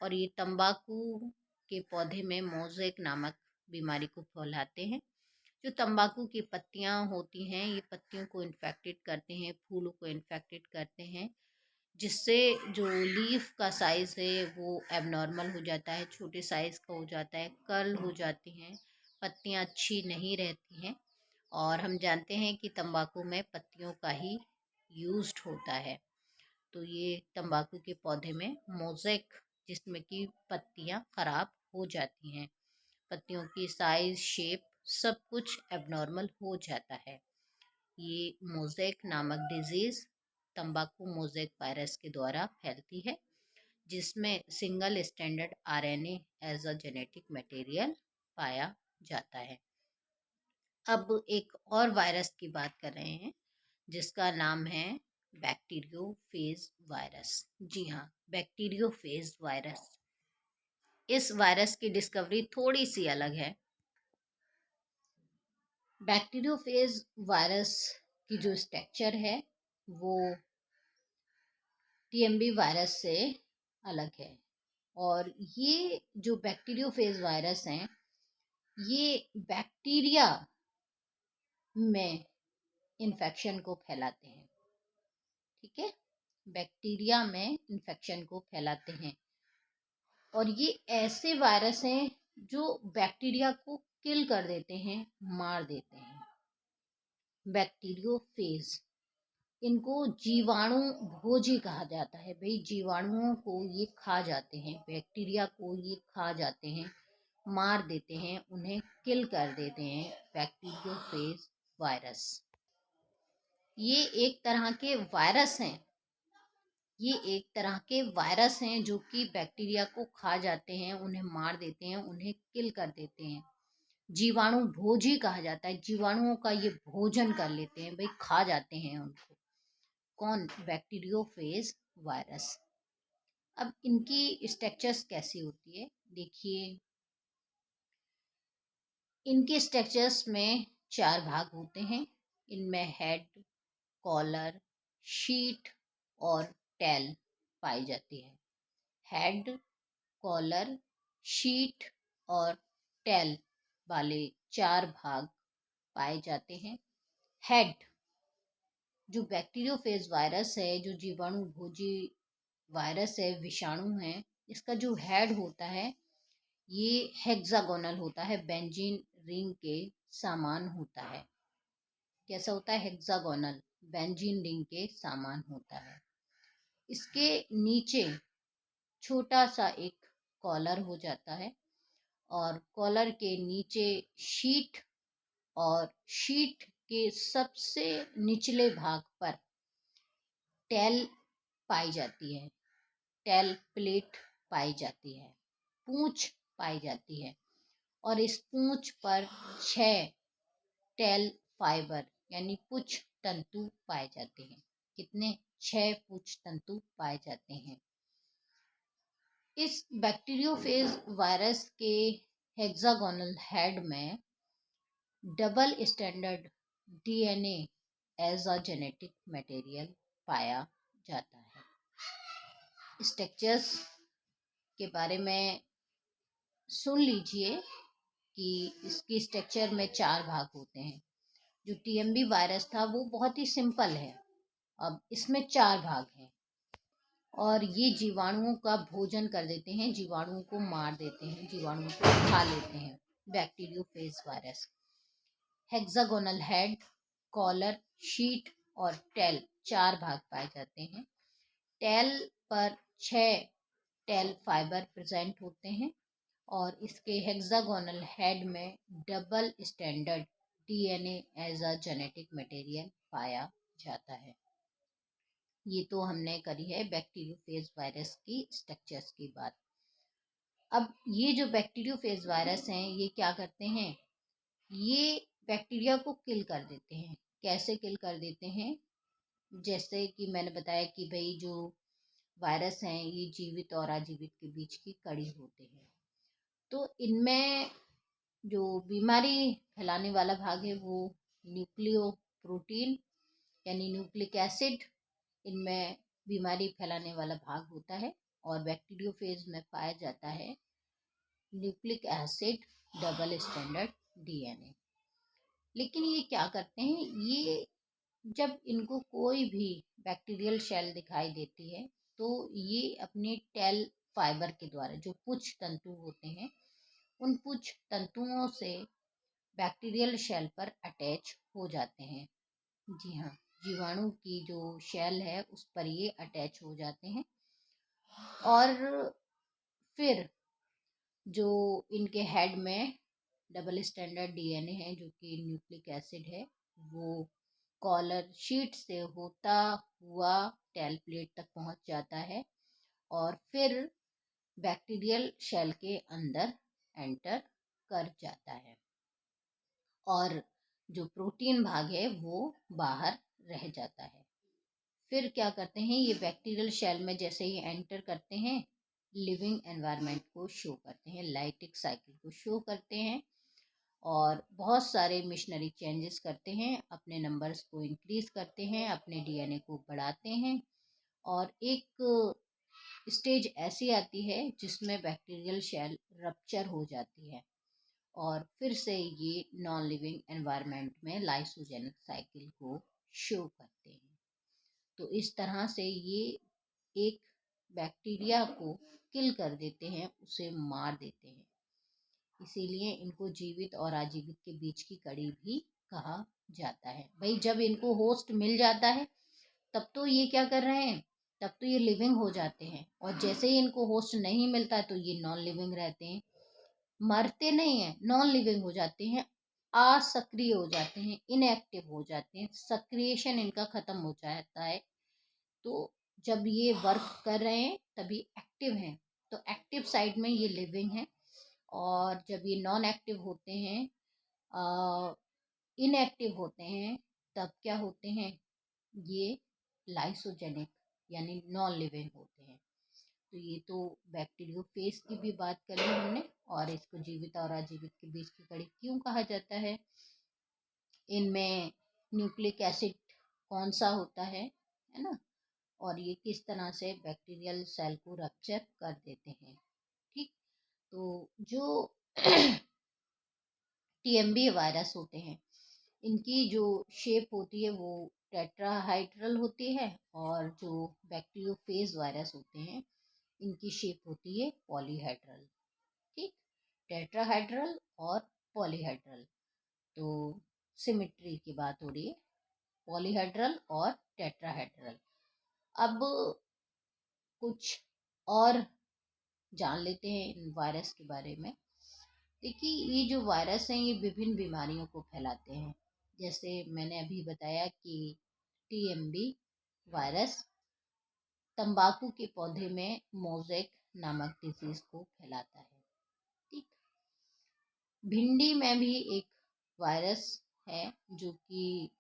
और ये तंबाकू के पौधे में मोज़ेक नामक बीमारी को फैलाते हैं। जो तंबाकू की पत्तियाँ होती हैं ये पत्तियों को इन्फेक्टेड करते हैं, फूलों को इन्फेक्टेड करते हैं, जिससे जो लीफ का साइज़ है वो एबनॉर्मल हो जाता है, छोटे साइज़ का हो जाता है, कर्ल हो जाती हैं, पत्तियाँ अच्छी नहीं रहती हैं। और हम जानते हैं कि तंबाकू में पत्तियों का ही यूज्ड होता है। तो ये तंबाकू के पौधे में मोज़ेक, जिसमें कि पत्तियां खराब हो जाती हैं, पत्तियों की साइज, शेप सब कुछ एबनॉर्मल हो जाता है। ये मोज़ेक नामक डिजीज तंबाकू मोज़ेक वायरस के द्वारा फैलती है जिसमें single standard RNA as a genetic material पाया जाता है। अब एक और वायरस की बात कर रहे हैं जिसका नाम है बैक्टीरियोफेज वायरस। जी हाँ, बैक्टीरियोफेज वायरस। इस वायरस की डिस्कवरी थोड़ी सी अलग है। बैक्टीरियोफेज वायरस की जो स्ट्रक्चर है वो टीएमबी वायरस से अलग है और ये जो बैक्टीरियोफेज वायरस हैं, ये बैक्टीरिया में इन्फेक्शन को फैलाते हैं। ठीक है, बैक्टीरिया में इन्फेक्शन को फैलाते हैं और ये ऐसे वायरस हैं जो बैक्टीरिया को किल कर देते हैं, मार देते हैं। बैक्टीरियोफेज, इनको जीवाणु भोजी कहा जाता है। भाई, जीवाणुओं को ये खा जाते हैं, बैक्टीरिया को ये खा जाते हैं, मार देते हैं, उन्हें किल कर देते हैं। बैक्टीरियोफेज वायरस, ये एक तरह के वायरस हैं। ये एक तरह के वायरस हैं जो कि बैक्टीरिया को खा जाते हैं, उन्हें मार देते हैं, उन्हें किल कर देते हैं। जीवाणु भोजी कहा जाता है, जीवाणुओं का ये भोजन कर लेते हैं, भाई खा जाते हैं उनको। कौन? Bacteriophage virus. अब इनकी स्ट्रक्चर्स कैसी होती है, देखिए। इनके स्ट्रक्चर्स में 4 भाग होते हैं। इनमें हेड, कॉलर, शीट और टेल पाई जाती है। हेड, कॉलर, शीट और टेल वाले 4 भाग पाए जाते हैं। हेड, जो बैक्टीरियोफेज वायरस है, जो जीवाणु भोजी वायरस है, विषाणु है, इसका जो हेड होता है ये हेक्सागोनल होता है, बेंजीन रिंग के समान होता है। कैसा होता है? हेक्सागोनल, बेंजीन रिंग के समान होता है। इसके नीचे छोटा सा एक कॉलर हो जाता है और कॉलर के नीचे शीट, और शीट के सबसे निचले भाग पर टेल पाई जाती है। टेल प्लेट पाई जाती है, पूंछ पाई जाती है और इस पूंछ पर 6 टेल फाइबर यानी पुच्छ तंतु पाए जाते हैं। कितने? 6 पुच्छ तंतु पाए जाते हैं। इस बैक्टीरियोफेज वायरस के हेक्सागोनल हेड में double standard DNA as a genetic material पाया जाता है। स्ट्रक्चर्स के बारे में सुन लीजिए कि इसकी स्ट्रक्चर में 4 भाग होते हैं। जो टीएमबी वायरस था वो बहुत ही सिंपल है। अब इसमें 4 भाग हैं और ये जीवाणुओं का भोजन कर देते हैं, जीवाणुओं को मार देते हैं, जीवाणुओं को खा लेते हैं। Bacteriophage virus. Hexagonal head, collar, sheet और टेल 4 भाग पाए जाते हैं। टेल पर 6 टेल फाइबर प्रेजेंट होते हैं और इसके हेक्सागोनल हेड में double standard DNA as a genetic material पाया जाता है। ये तो हमने करी है बैक्टीरियोफेज वायरस की स्ट्रक्चर्स की बात। अब ये जो बैक्टीरियोफेज वायरस हैं, ये क्या करते हैं? ये बैक्टीरिया को किल कर देते हैं। कैसे किल कर देते हैं? जैसे कि मैंने बताया कि भाई जो वायरस हैं ये जीवित और अजीवित के बीच की कड़ी होते हैं। तो इनमें जो बीमारी फैलाने वाला भाग है वो न्यूक्लियो प्रोटीन यानी न्यूक्लिक एसिड, इनमें बीमारी फैलाने वाला भाग होता है। और बैक्टीरियोफेज में पाया जाता है nucleic acid, double standard DNA. लेकिन ये क्या करते हैं? ये जब इनको कोई भी बैक्टीरियल शेल दिखाई देती है तो ये अपने टेल फाइबर के द्वारा, जो पुच्छ तंतु होते हैं, उन पुच्छ तंतुओं से बैक्टीरियल शेल पर अटैच हो जाते हैं। जी हाँ, जीवाणु की जो शेल है उस पर ये अटैच हो जाते हैं और फिर जो इनके हेड में डबल स्टैंडर्ड डीएनए है जो कि न्यूक्लिक एसिड है, वो कॉलर शीट से होता हुआ टेल प्लेट तक पहुंच जाता है और फिर बैक्टीरियल शेल के अंदर एंटर कर जाता है और जो प्रोटीन भाग है वो बाहर रह जाता है। फिर क्या करते हैं? ये बैक्टीरियल शेल में जैसे ही एंटर करते हैं, लिविंग एनवायरनमेंट को शो करते हैं, लाइटिक साइकिल को शो करते हैं और बहुत सारे मिशनरी चेंजेस करते हैं, अपने नंबर्स को इंक्रीज करते हैं, अपने डीएनए को बढ़ाते हैं और एक स्टेज ऐसी आती है जिसमें बैक्टीरियल शेल रप्चर हो जाती है और फिर से ये नॉन लिविंग एनवायरनमेंट में लाइसोजेनिक साइकिल को शो करते हैं। तो इस तरह से ये एक बैक्टीरिया को किल कर देते हैं, उसे मार देते हैं। इसीलिए इनको जीवित और आजीवित के बीच की कड़ी भी कहा जाता है। भाई जब इनको होस्ट मिल जाता है तब तो ये क्या कर रहे हैं, तब तो ये लिविंग हो जाते हैं, और जैसे ही इनको होस्ट नहीं मिलता तो ये नॉन लिविंग रहते हैं। मरते नहीं है, नॉन लिविंग हो जाते हैं, असक्रिय हो जाते हैं, इनएक्टिव हो जाते हैं, सक्रिएशन इनका खत्म हो जाता है। तो जब ये वर्क कर रहे हैं तभी एक्टिव हैं, तो एक्टिव साइड में ये लिविंग है। और जब ये नॉन एक्टिव होते हैं, इनएक्टिव होते हैं, तब क्या होते हैं, ये लाइसोजेनिक यानी नॉन लिविंग होते हैं। तो ये तो बैक्टीरियोफेज की भी बात करी हमने, और इसको जीवित और अजीवित के बीच की कड़ी क्यों कहा जाता है। इनमें न्यूक्लिक एसिड कौन सा होता है ना, और ये किस तरह से बैक्टीरियल सेल को रप्चर कर देते हैं। ठीक, तो जो टीएमबी वायरस होते हैं, इनकी जो शेप होती है वो टेट्राहाइड्रल होती है, और जो बैक्टीरियोफेज वायरस होते हैं इनकी शेप होती है पॉलीहेड्रल। ठीक, टेट्राहाइड्रल और पॉलीहेड्रल, तो सिमेट्री की बात हो रही है, पॉलीहेड्रल और टेट्राहेड्रल। अब कुछ और जान लेते हैं इन वायरस के बारे में। देखिए, ये जो वायरस हैं ये विभिन्न बीमारियों को फैलाते हैं। जैसे मैंने अभी बताया कि टीएमबी वायरस तंबाकू के पौधे में मोज़ेक नामक डिजीज को फैलाता है। ठीक, भिंडी में भी एक वायरस है जो कि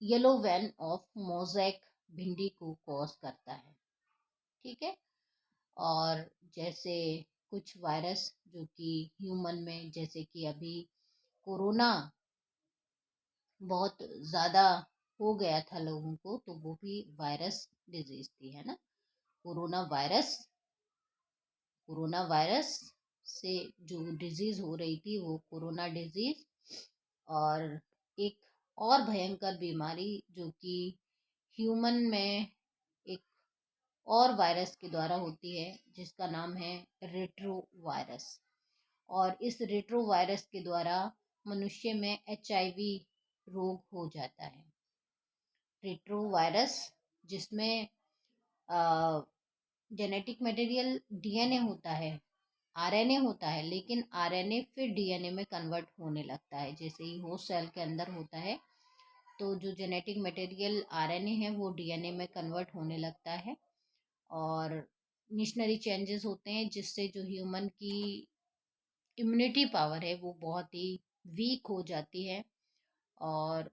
येलो वैन ऑफ मोज़ेक भिंडी को कॉज करता है। ठीक है, और जैसे कुछ वायरस जो कि ह्यूमन में, जैसे कि अभी कोरोना बहुत ज़्यादा हो गया था लोगों को, तो वो भी वायरस डिजीज थी, है ना। कोरोना वायरस से जो डिजीज हो रही थी वो कोरोना डिजीज, और एक और भयंकर बीमारी जो कि ह्यूमन में एक और वायरस के द्वारा होती है जिसका नाम है रेट्रो वायरस। और इस रेट्रो वायरस के द्वारा मनुष्य में एचआईवी रोग हो जाता है। रेट्रो वायरस जिसमें जेनेटिक मटेरियल डीएनए होता है, आरएनए होता है, लेकिन आरएनए फिर डीएनए में कन्वर्ट होने लगता है। जैसे ही होस्ट सेल के अंदर होता है तो जो जेनेटिक मटेरियल आरएनए है वो डीएनए में कन्वर्ट होने लगता है, और मिशनरी चेंजेस होते हैं जिससे जो ह्यूमन की इम्यूनिटी पावर है वो बहुत ही वीक हो जाती है, और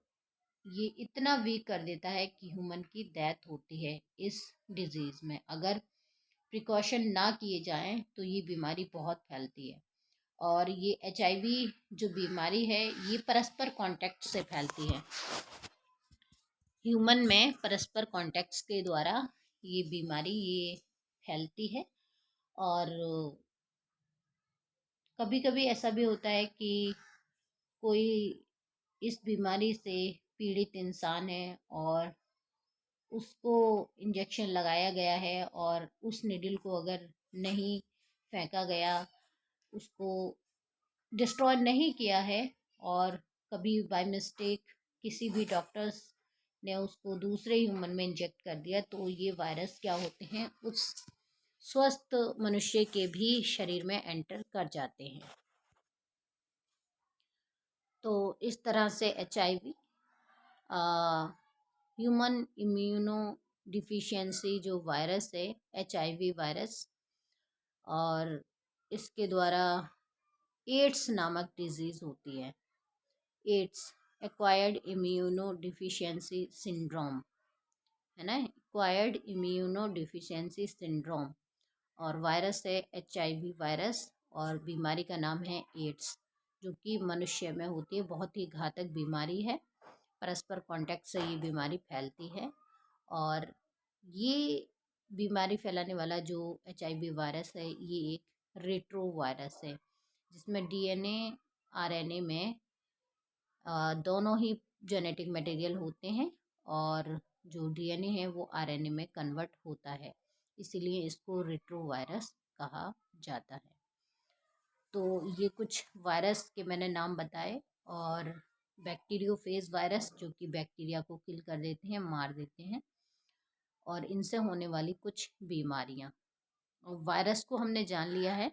ये इतना वीक कर देता है कि ह्यूमन की डेथ होती है इस डिजीज़ में। अगर प्रिकॉशन ना किए जाएं तो ये बीमारी बहुत फैलती है। और ये एचआईवी जो बीमारी है ये परस्पर कांटेक्ट से फैलती है। ह्यूमन में परस्पर कांटेक्ट्स के द्वारा ये बीमारी ये फैलती है। और कभी कभी ऐसा भी होता है कि कोई इस बीमारी से पीड़ित इंसान है और उसको इंजेक्शन लगाया गया है, और उस निडल को अगर नहीं फेंका गया, उसको डिस्ट्रॉय नहीं किया है, और कभी बाय मिस्टेक किसी भी डॉक्टर्स ने उसको दूसरे ह्यूमन में इंजेक्ट कर दिया, तो ये वायरस क्या होते हैं उस स्वस्थ मनुष्य के भी शरीर में एंटर कर जाते हैं। तो इस तरह से एचआईवी ह्यूमन इम्यूनो डिफिशियंसी जो वायरस है, एचआईवी वायरस, और इसके द्वारा एड्स नामक डिजीज़ होती है। Ads acquired immuno deficiency syndrome, है ना, एक्वायर्ड इम्यूनो डिफिशियंसी सिंड्रोम, और वायरस है एचआईवी वायरस, और बीमारी का नाम है एड्स, जो कि मनुष्य में होती है। बहुत ही घातक बीमारी है, परस्पर कांटेक्ट से ये बीमारी फैलती है। और ये बीमारी फैलाने वाला जो HIV वायरस है ये एक रेट्रो वायरस है, जिसमें DNA RNA में दोनों ही जेनेटिक मटेरियल होते हैं और जो DNA है वो RNA में कन्वर्ट होता है, इसीलिए इसको रेट्रो वायरस कहा जाता है। तो ये कुछ वायरस के मैंने नाम बताए। और बैक्टीरियोफेज वायरस जो कि बैक्टीरिया को किल कर देते हैं, मार देते हैं, और इनसे होने वाली कुछ बीमारियां। और वायरस को हमने जान लिया है।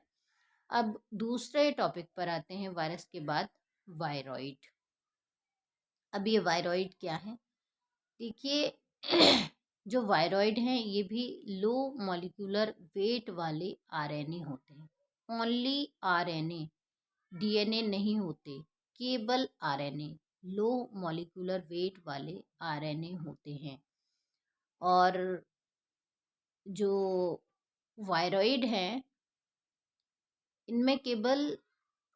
अब दूसरे टॉपिक पर आते हैं वायरस के बाद, वायरॉइड। अब ये वायरॉइड क्या है? देखिए जो वायरॉइड हैं ये भी लो मॉलिक्यूलर वेट वाले आरएनए होते हैं। ओनली आरएनए, डीएनए नहीं होते, केवल आरएनए, लो मॉलिक्यूलर वेट वाले आरएनए होते हैं। और जो वायरॉइड हैं इनमें केवल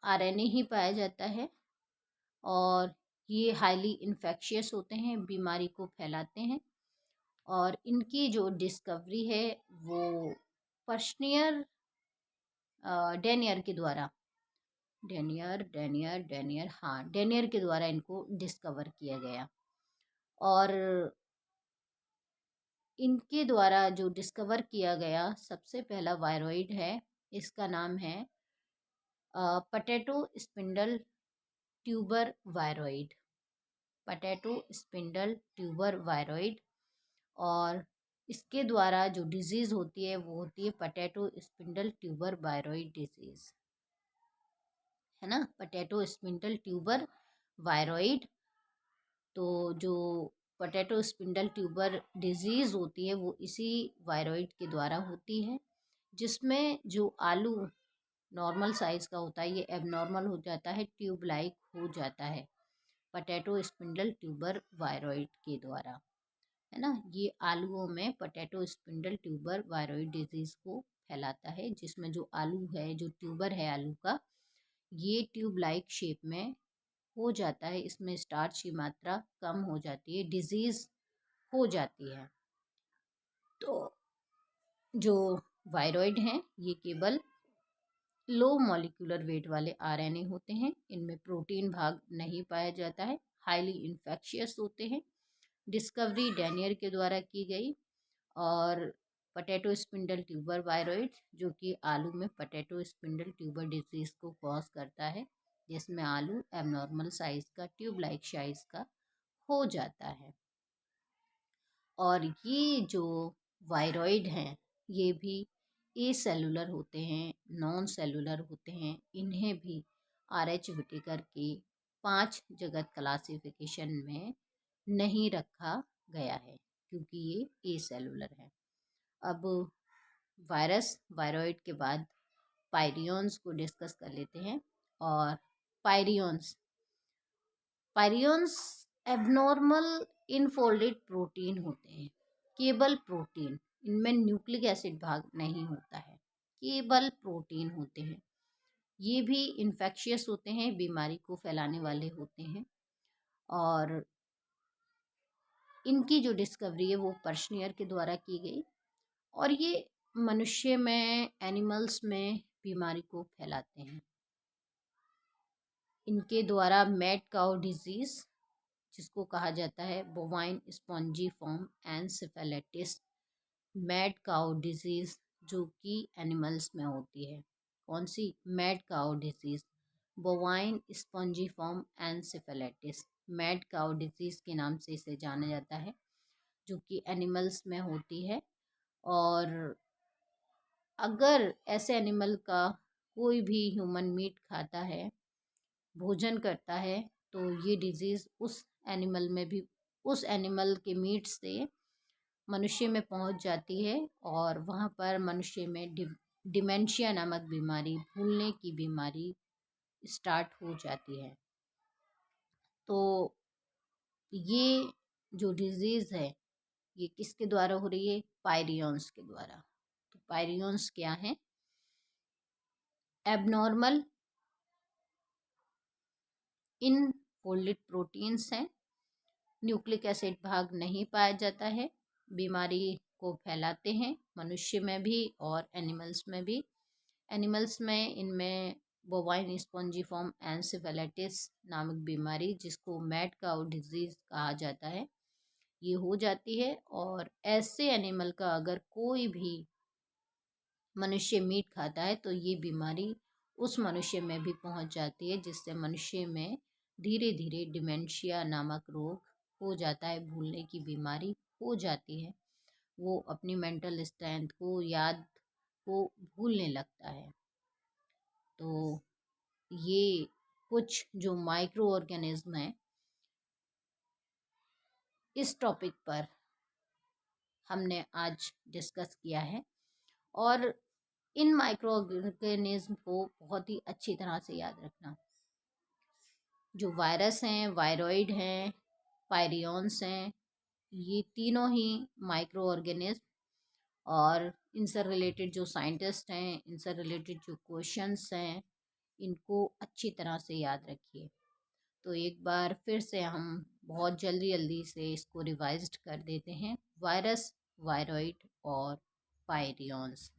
आरएनए ही पाया जाता है और ये हाईली इन्फेक्शियस होते हैं, बीमारी को फैलाते हैं। और इनकी जो डिस्कवरी है वो पर्शनियर डेनियर के द्वारा, डेनियर के द्वारा इनको डिस्कवर किया गया। और इनके द्वारा जो डिस्कवर किया गया सबसे पहला वायरॉइड है, इसका नाम है potato spindle tuber viroid, potato spindle tuber viroid. और इसके द्वारा जो डिजीज़ होती है वो होती है potato spindle tuber viroid disease, है ना, पटेटो स्पिंडल ट्यूबर वायरॉइड। तो जो पोटैटो स्पिंडल ट्यूबर डिजीज़ होती है वो इसी वायरॉइड के द्वारा होती है, जिसमें जो आलू नॉर्मल साइज़ का होता है ये एबनॉर्मल हो जाता है, ट्यूब लाइक हो जाता है, पोटैटो स्पिंडल ट्यूबर वायरॉइड के द्वारा, है ना। ये आलूओं में potato spindle tuber viroid disease को फैलाता है, जिसमें जो आलू है, जो ट्यूबर है आलू का, ये ट्यूब लाइक शेप में हो जाता है, इसमें स्टार्च की मात्रा कम हो जाती है, डिजीज़ हो जाती है। तो जो वायरॉइड हैं ये केवल लो मॉलिक्यूलर वेट वाले आरएनए होते हैं, इनमें प्रोटीन भाग नहीं पाया जाता है, हाईली इन्फेक्शियस होते हैं। डिस्कवरी डेनियर के द्वारा की गई। और पोटैटो स्पिंडल ट्यूबर वायरॉइड जो कि आलू में पोटैटो स्पिंडल ट्यूबर डिजीज़ को कॉज करता है, जिसमें आलू एबनॉर्मल साइज़ का, ट्यूब लाइक साइज़ का हो जाता है। और ये जो वायरॉइड हैं ये भी ए सेलुलर होते हैं, नॉन सेलुलर होते हैं। इन्हें भी RH विटेकर के 5 जगत क्लासिफिकेशन में नहीं रखा गया है क्योंकि ये ए सेलुलर है। अब वायरॉइड के बाद पायरियंस को डिस्कस कर लेते हैं। और पायरियंस एबनॉर्मल इनफोल्डेड प्रोटीन होते हैं, केवल प्रोटीन, इनमें न्यूक्लिक एसिड भाग नहीं होता है, केवल प्रोटीन होते हैं। ये भी इन्फेक्शियस होते हैं, बीमारी को फैलाने वाले होते हैं। और इनकी जो डिस्कवरी है वो पर्शनियर के द्वारा की गई। और ये मनुष्य में, एनिमल्स में बीमारी को फैलाते हैं। इनके द्वारा मैड काउ डिजीज़ जिसको कहा जाता है bovine spongiform encephalitis, mad cow disease जो कि एनिमल्स में होती है। कौन सी? Mad cow disease, bovine spongiform encephalitis, mad cow disease के नाम से इसे जाना जाता है, जो कि एनिमल्स में होती है। और अगर ऐसे एनिमल का कोई भी ह्यूमन मीट खाता है, भोजन करता है, तो ये डिजीज़ उस एनिमल में भी, उस एनिमल के मीट से मनुष्य में पहुंच जाती है और वहाँ पर मनुष्य में डिमेंशिया नामक बीमारी, भूलने की बीमारी स्टार्ट हो जाती है। तो ये जो डिजीज़ है ये किसके द्वारा हो रही है? पायरियंस के द्वारा। तो पायरियंस क्या है? एबनॉर्मल इन फोल्डेड प्रोटीन्स हैं, न्यूक्लिक एसिड भाग नहीं पाया जाता है, बीमारी को फैलाते हैं, मनुष्य में भी और एनिमल्स में भी। एनिमल्स में इनमें बोवाइन स्पॉन्जिफॉर्म एन्सेफेलाइटिस नामक बीमारी, जिसको मैड काउ डिजीज कहा जाता है, ये हो जाती है। और ऐसे एनिमल का अगर कोई भी मनुष्य मीट खाता है तो ये बीमारी उस मनुष्य में भी पहुंच जाती है, जिससे मनुष्य में धीरे धीरे डिमेंशिया नामक रोग हो जाता है, भूलने की बीमारी हो जाती है। वो अपनी मेंटल स्ट्रेंथ को, याद को भूलने लगता है। तो ये कुछ जो माइक्रो ऑर्गेनिज्म है, इस टॉपिक पर हमने आज डिस्कस किया है। और इन माइक्रो ऑर्गेनिज्म को बहुत ही अच्छी तरह से याद रखना। जो वायरस हैं, वायरॉइड हैं, पायरियॉन्स हैं, ये तीनों ही माइक्रो ऑर्गेनिज्म, और इनसे रिलेटेड जो साइंटिस्ट हैं, इनसे रिलेटेड जो क्वेश्चंस हैं, इनको अच्छी तरह से याद रखिए। तो एक बार फिर से हम बहुत जल्दी जल्दी से इसको रिवाइज्ड कर देते हैं। वायरस, वायरॉइड और पायरियॉन्स,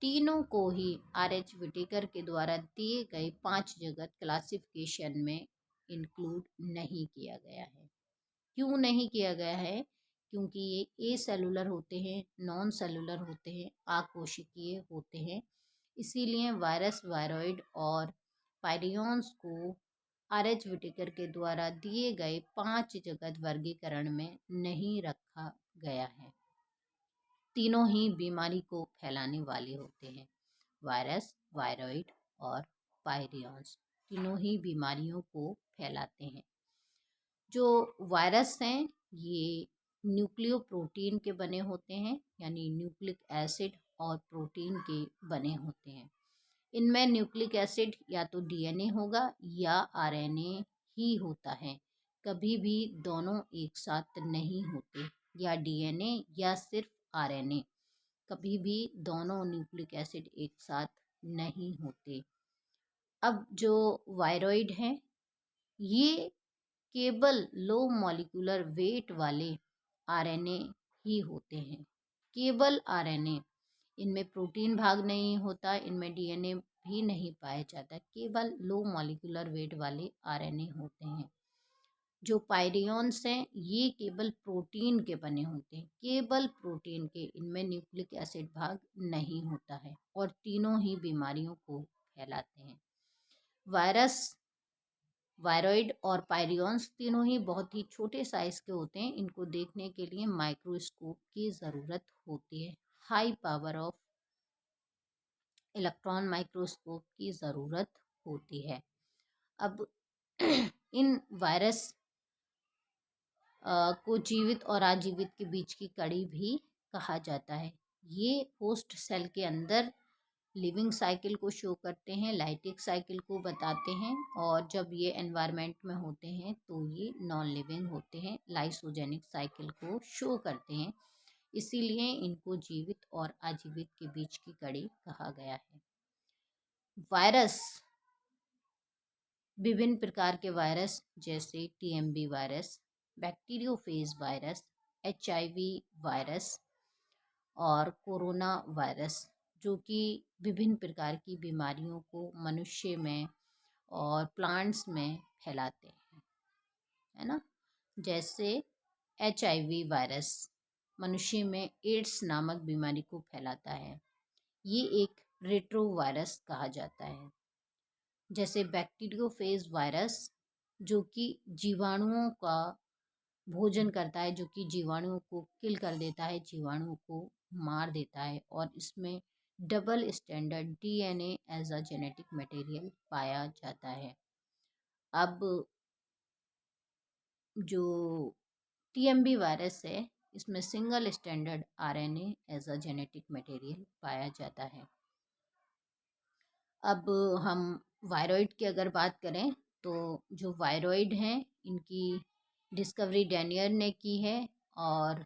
तीनों को ही आर.एच. विटेकर के द्वारा दिए गए 5 जगत क्लासिफिकेशन में इंक्लूड नहीं किया गया है। क्यों नहीं किया गया है? क्योंकि ये ए सेलुलर होते हैं, नॉन सेलुलर होते हैं, आकोशिकीय होते हैं। इसीलिए वायरस, वायरॉइड और पायरियॉन्स को आर.एच. विटेकर के द्वारा दिए गए 5 जगत वर्गीकरण में नहीं रखा गया है। तीनों ही बीमारी को फैलाने वाले होते हैं। वायरस, वायरॉइड और पायरियॉन्स तीनों ही बीमारियों को फैलाते हैं। जो वायरस हैं, ये न्यूक्लियोप्रोटीन के बने होते हैं, यानी न्यूक्लिक एसिड और प्रोटीन के बने होते हैं। इनमें न्यूक्लिक एसिड या तो डीएनए होगा या आरएनए ही होता है। कभी भी दोनों एक साथ नहीं होते, या डीएनए या सिर्फ आरएनए, कभी भी दोनों न्यूक्लिक एसिड एक साथ नहीं होते। अब जो वायरॉइड हैं, ये केवल लो मॉलिक्यूलर वेट वाले आरएनए ही होते हैं, केवल आरएनए। इनमें प्रोटीन भाग नहीं होता, इनमें डीएनए भी नहीं पाया जाता, केवल लो मॉलिक्यूलर वेट वाले आरएनए होते हैं। जो पायरियॉन्स हैं, ये केवल प्रोटीन के बने होते हैं, केवल प्रोटीन के, इनमें न्यूक्लिक एसिड भाग नहीं होता है, और तीनों ही बीमारियों को फैलाते हैं। वायरस, वायरॉइड और पायरियॉन्स तीनों ही बहुत ही छोटे साइज के होते हैं। इनको देखने के लिए माइक्रोस्कोप की ज़रूरत होती है, high power of electron microscope की ज़रूरत होती है। अब इन वायरस को जीवित और आजीवित के बीच की कड़ी भी कहा जाता है। ये होस्ट सेल के अंदर लिविंग साइकिल को शो करते हैं, लाइटिक साइकिल को बताते हैं, और जब ये एनवायरनमेंट में होते हैं तो ये नॉन लिविंग होते हैं, लाइसोजेनिक साइकिल को शो करते हैं। इसीलिए इनको जीवित और आजीवित के बीच की कड़ी कहा गया है। वायरस, विभिन्न प्रकार के वायरस जैसे TMB virus, bacteriophage virus, HIV virus और कोरोना वायरस, जो कि विभिन्न प्रकार की बीमारियों को मनुष्य में और प्लांट्स में फैलाते हैं, है ना। जैसे एचआईवी वायरस मनुष्य में एड्स नामक बीमारी को फैलाता है। ये एक रेट्रो वायरस कहा जाता है। जैसे बैक्टीरियोफेज वायरस, जो कि जीवाणुओं का भोजन करता है, जो कि जीवाणुओं को किल कर देता है, जीवाणुओं को मार देता है, और इसमें double standard DNA as a genetic material पाया जाता है। अब जो टीएमबी वायरस है, इसमें single standard RNA as a genetic material पाया जाता है। अब हम वायरॉइड की अगर बात करें, तो जो वायरॉइड हैं, इनकी डिस्कवरी डैनियर ने की है। और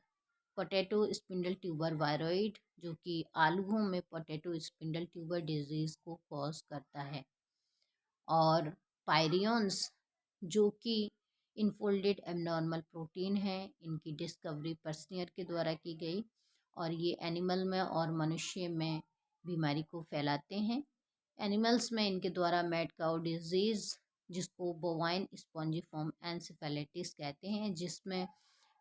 पोटैटो स्पिंडल ट्यूबर वायरॉइड, जो कि आलूओं में पोटैटो स्पिंडल ट्यूबर डिजीज़ को कॉज करता है। और पायरियॉन्स, जो कि इनफोल्डेड एबनॉर्मल प्रोटीन है, इनकी डिस्कवरी पर्सनियर के द्वारा की गई। और ये एनिमल में और मनुष्य में बीमारी को फैलाते हैं। एनिमल्स में इनके द्वारा मैड काउ डिजीज़, जिसको बोवाइन स्पॉन्जिफॉर्म एनसेफेलाइटिस कहते हैं, जिसमें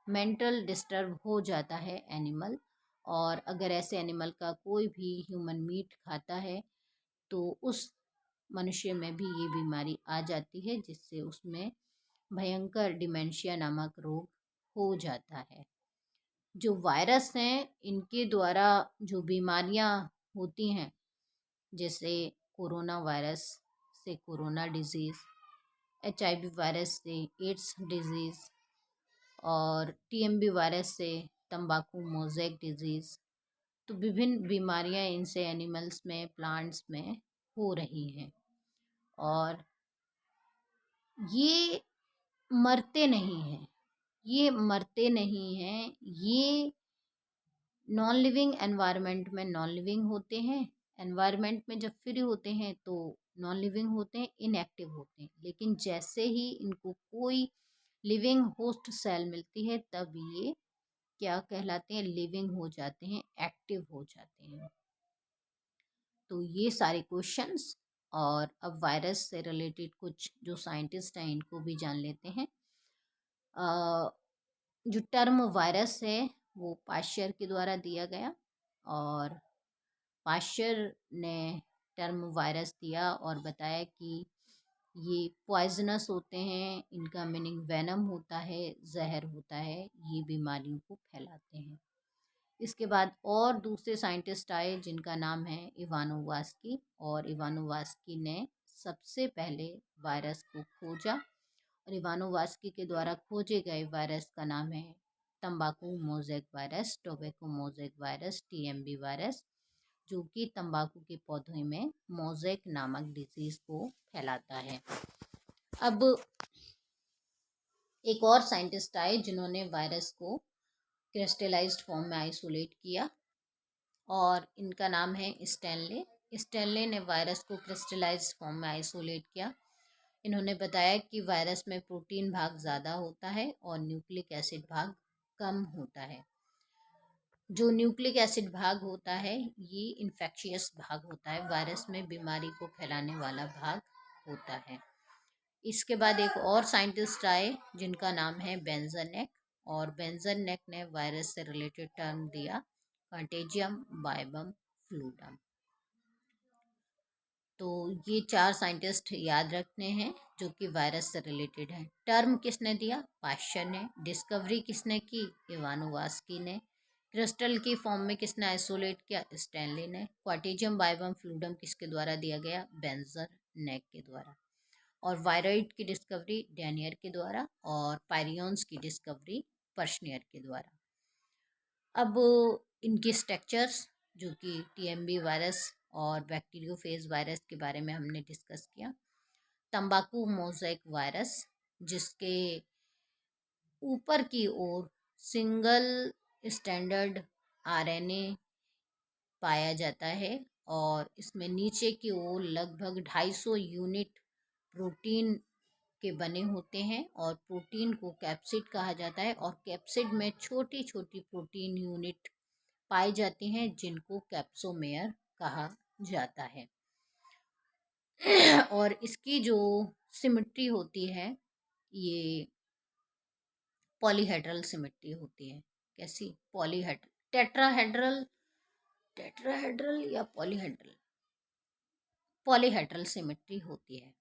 मेंटल डिस्टर्ब हो जाता है एनिमल, और अगर ऐसे एनिमल का कोई भी ह्यूमन मीट खाता है तो उस मनुष्य में भी ये बीमारी आ जाती है, जिससे उसमें भयंकर डिमेंशिया नामक रोग हो जाता है। जो वायरस हैं इनके द्वारा जो बीमारियां होती हैं, जैसे कोरोना वायरस से कोरोना डिजीज़, HIV वायरस से एड्स डिजीज़, और TMB वायरस से तंबाकू मोज़ेक डिजीज़, तो विभिन्न बीमारियां इनसे एनिमल्स में, प्लांट्स में हो रही हैं। और ये मरते नहीं हैं, ये मरते नहीं हैं, ये नॉन लिविंग एनवायरनमेंट में नॉन लिविंग होते हैं। एनवायरनमेंट में जब फ्री होते हैं तो नॉन लिविंग होते हैं, इनएक्टिव होते हैं, लेकिन जैसे ही इनको कोई लिविंग होस्ट सेल मिलती है तब ये क्या कहलाते हैं, लिविंग हो जाते हैं, एक्टिव हो जाते हैं। तो ये सारे क्वेश्चंस, और अब वायरस से रिलेटेड कुछ जो साइंटिस्ट हैं इनको भी जान लेते हैं। जो टर्म वायरस है वो पाश्चर के द्वारा दिया गया, और पाश्चर ने टर्म वायरस दिया और बताया कि ये पॉइजनस होते हैं, इनका मीनिंग वेनम होता है, जहर होता है, ये बीमारियों को फैलाते हैं। इसके बाद और दूसरे साइंटिस्ट आए जिनका नाम है इवानोवास्की, और इवानोवास्की ने सबसे पहले वायरस को खोजा, और इवानोवास्की के द्वारा खोजे गए वायरस का नाम है तंबाकू mosaic virus, tobacco mosaic virus, TMB virus, जो कि तंबाकू के पौधों में मोज़ेक नामक डिजीज़ को फैलाता है। अब एक और साइंटिस्ट आए जिन्होंने वायरस को क्रिस्टलाइज्ड फॉर्म में आइसोलेट किया, और इनका नाम है स्टैनले। स्टैनले ने वायरस को क्रिस्टलाइज्ड फॉर्म में आइसोलेट किया। इन्होंने बताया कि वायरस में प्रोटीन भाग ज़्यादा होता है और न्यूक्लिक एसिड भाग कम होता है। जो न्यूक्लिक एसिड भाग होता है ये इन्फेक्शियस भाग होता है, वायरस में बीमारी को फैलाने वाला भाग होता है। इसके बाद एक और साइंटिस्ट आए जिनका नाम है बेंजरनेक, और बेंजरनेक ने वायरस से रिलेटेड टर्म दिया कंटेजियम बाइबम फ्लूडम। तो ये 4 साइंटिस्ट याद रखने हैं जो कि वायरस से रिलेटेड है। टर्म किसने दिया? पाश्चर ने। डिस्कवरी किसने की? इवानोवास्की ने। क्रिस्टल की फॉर्म में किसने आइसोलेट किया? स्टैनली ने। क्वाटिजियम बाइबम फ्लूडम किसके द्वारा दिया गया? बेंजरनेक के द्वारा। और वायरॉइड की डिस्कवरी डैनियर के द्वारा, और पायरियंस की डिस्कवरी पर्शनियर के द्वारा। अब इनके स्ट्रक्चर्स, जो कि TMB वायरस और बैक्टीरियोफेज वायरस के बारे में हमने डिस्कस किया। तंबाकू मोज़ेक वायरस, जिसके ऊपर की ओर सिंगल स्टैंडर्ड RNA पाया जाता है, और इसमें नीचे की ओर लगभग 250 यूनिट प्रोटीन के बने होते हैं, और प्रोटीन को कैप्सिड कहा जाता है, और कैप्सिड में छोटी छोटी प्रोटीन यूनिट पाई जाती हैं जिनको कैप्सोमेयर कहा जाता है। और इसकी जो सिमेट्री होती है ये पॉलीहेड्रल सिमेट्री होती है। कैसी? पॉलीहेड्रल, टेट्राहेड्रल, टेट्राहेड्रल या पॉलीहेड्रल, पॉलीहेड्रल सिमेट्री होती है।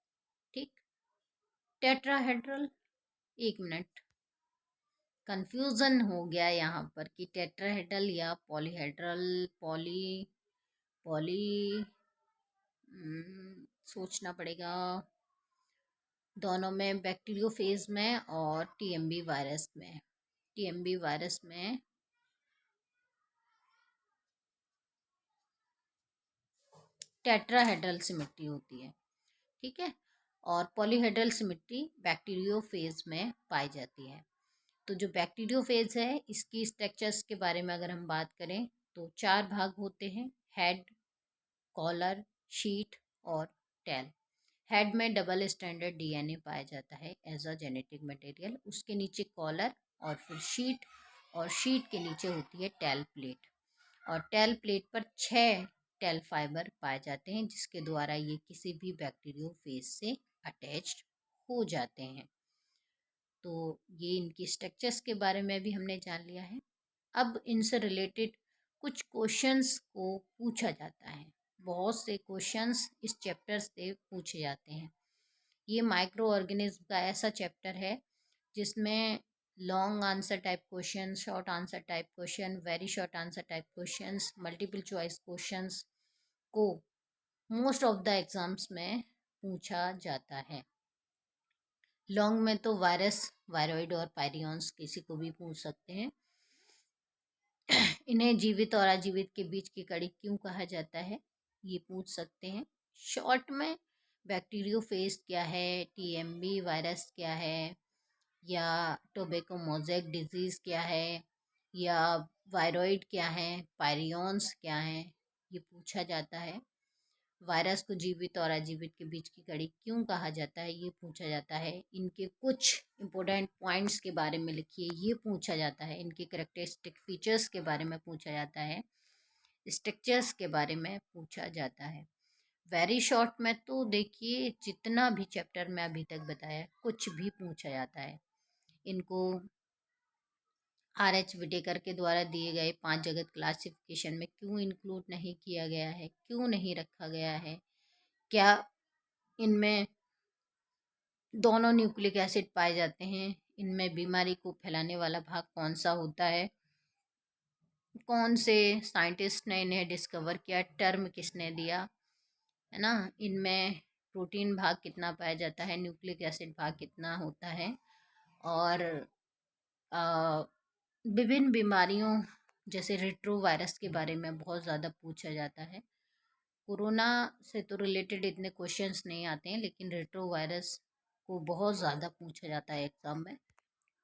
ठीक, टेट्राहेड्रल, एक मिनट, कंफ्यूजन हो गया यहाँ पर कि टेट्राहेड्रल या पॉलीहेड्रल। पॉली सोचना पड़ेगा। दोनों में, बैक्टीरियोफेज में और TMB वायरस में। TMB वायरस में टेट्राहेड्रल सिमेट्री होती है, ठीक है, और पॉलीहेड्रल सिमेट्री बैक्टीरियोफेज में पाई जाती है। तो जो बैक्टीरियोफेज है इसकी स्ट्रक्चर्स के बारे में अगर हम बात करें तो 4 भाग होते हैं: हेड, कॉलर, शीट और टेल। हेड में डबल स्टैंडर्ड DNA पाया जाता है एज अ जेनेटिक मटेरियल, उसके नीचे कॉलर और फिर शीट, और शीट के नीचे होती है टेल प्लेट। और टेल प्लेट पर 6 टेल फाइबर पाए जाते हैं, जिसके द्वारा ये किसी भी बैक्टीरियोफेज से अटैच्ड हो जाते हैं। तो ये इनकी स्ट्रक्चर्स के बारे में भी हमने जान लिया है। अब इनसे रिलेटेड कुछ क्वेश्चंस को पूछा जाता है। बहुत से क्वेश्चंस इस चैप्टर से पूछे जाते हैं। ये माइक्रो ऑर्गेनिज्म का ऐसा चैप्टर है जिसमें long answer type question, short answer type question, very short answer type questions, multiple choice questions को मोस्ट ऑफ द एग्जाम्स में पूछा जाता है। लॉन्ग में तो वायरस, वायरॉइड और पायरियंस किसी को भी पूछ सकते हैं। इन्हें जीवित और अजीवित के बीच की कड़ी क्यों कहा जाता है, ये पूछ सकते हैं। शॉर्ट में बैक्टीरियोफेज क्या है, टीएमबी वायरस क्या है, या टोबैको मोज़ेक डिजीज़ क्या है, या वायरॉइड क्या है, पायरियंस क्या है, ये पूछा जाता है। वायरस को जीवित और अजीवित के बीच की कड़ी क्यों कहा जाता है, ये पूछा जाता है। इनके कुछ इंपॉर्टेंट पॉइंट्स के बारे में लिखिए, ये पूछा जाता है। इनके करेक्टरिस्टिक फीचर्स के बारे में पूछा जाता है। स्ट्रक्चर्स के बारे में पूछा जाता है। वेरी शॉर्ट में तो देखिए, जितना भी चैप्टर में अभी तक बताया, कुछ भी पूछा जाता है। इनको RH विटेकर के द्वारा दिए गए 5 जगत क्लासिफिकेशन में क्यों इंक्लूड नहीं किया गया है, क्यों नहीं रखा गया है, क्या इनमें दोनों न्यूक्लिक एसिड पाए जाते हैं, इनमें बीमारी को फैलाने वाला भाग कौन सा होता है, कौन से साइंटिस्ट ने इन्हें डिस्कवर किया, टर्म किसने दिया, है ना, इनमें प्रोटीन भाग कितना पाया जाता है, न्यूक्लिक एसिड भाग कितना होता है, और विभिन्न बीमारियों जैसे रेट्रो वायरस के बारे में बहुत ज़्यादा पूछा जाता है। कोरोना से तो रिलेटेड इतने क्वेश्चंस नहीं आते हैं, लेकिन रेट्रो वायरस को बहुत ज़्यादा पूछा जाता है एग्ज़ाम में।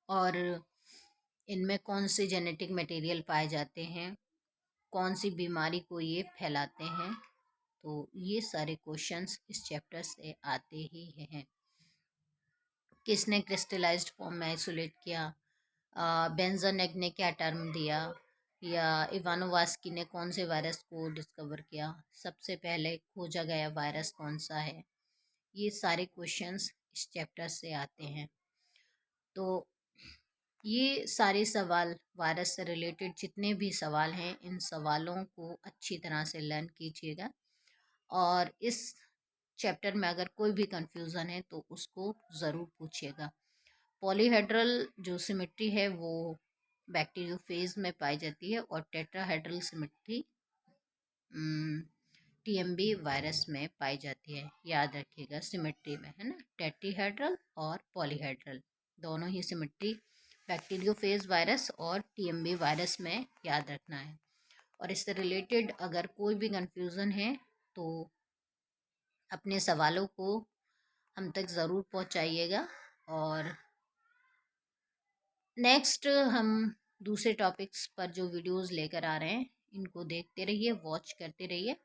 और इनमें कौन से जेनेटिक मटेरियल पाए जाते हैं, कौन सी बीमारी को ये फैलाते हैं, तो ये सारे क्वेश्चंस इस चैप्टर से आते ही हैं। किसने क्रिस्टलाइज्ड फॉर्म में आइसोलेट किया, बेंजनेग ने क्या टर्म दिया, या इवानोवास्की ने कौन से वायरस को डिस्कवर किया, सबसे पहले खोजा गया वायरस कौन सा है, ये सारे क्वेश्चंस इस चैप्टर से आते हैं। तो ये सारे सवाल, वायरस से रिलेटेड जितने भी सवाल हैं, इन सवालों को अच्छी तरह से लर्न कीजिएगा। और इस चैप्टर में अगर कोई भी कंफ्यूजन है तो उसको ज़रूर पूछिएगा। पॉलीहेड्रल जो सिमेट्री है वो बैक्टीरियोफेज में पाई जाती है, और टेट्राहेड्रल सिमेट्री टीएमबी वायरस में पाई जाती है। याद रखिएगा, सिमेट्री में, है ना, टेट्रीहेड्रल और पॉलीहेड्रल दोनों ही सिमेट्री बैक्टीरियोफेज वायरस और टीएमबी वायरस में याद रखना है। और इससे रिलेटेड अगर कोई भी कंफ्यूजन है तो अपने सवालों को हम तक ज़रूर पहुंचाइएगा। और नेक्स्ट हम दूसरे टॉपिक्स पर जो वीडियोस लेकर आ रहे हैं, इनको देखते रहिए, वॉच करते रहिए,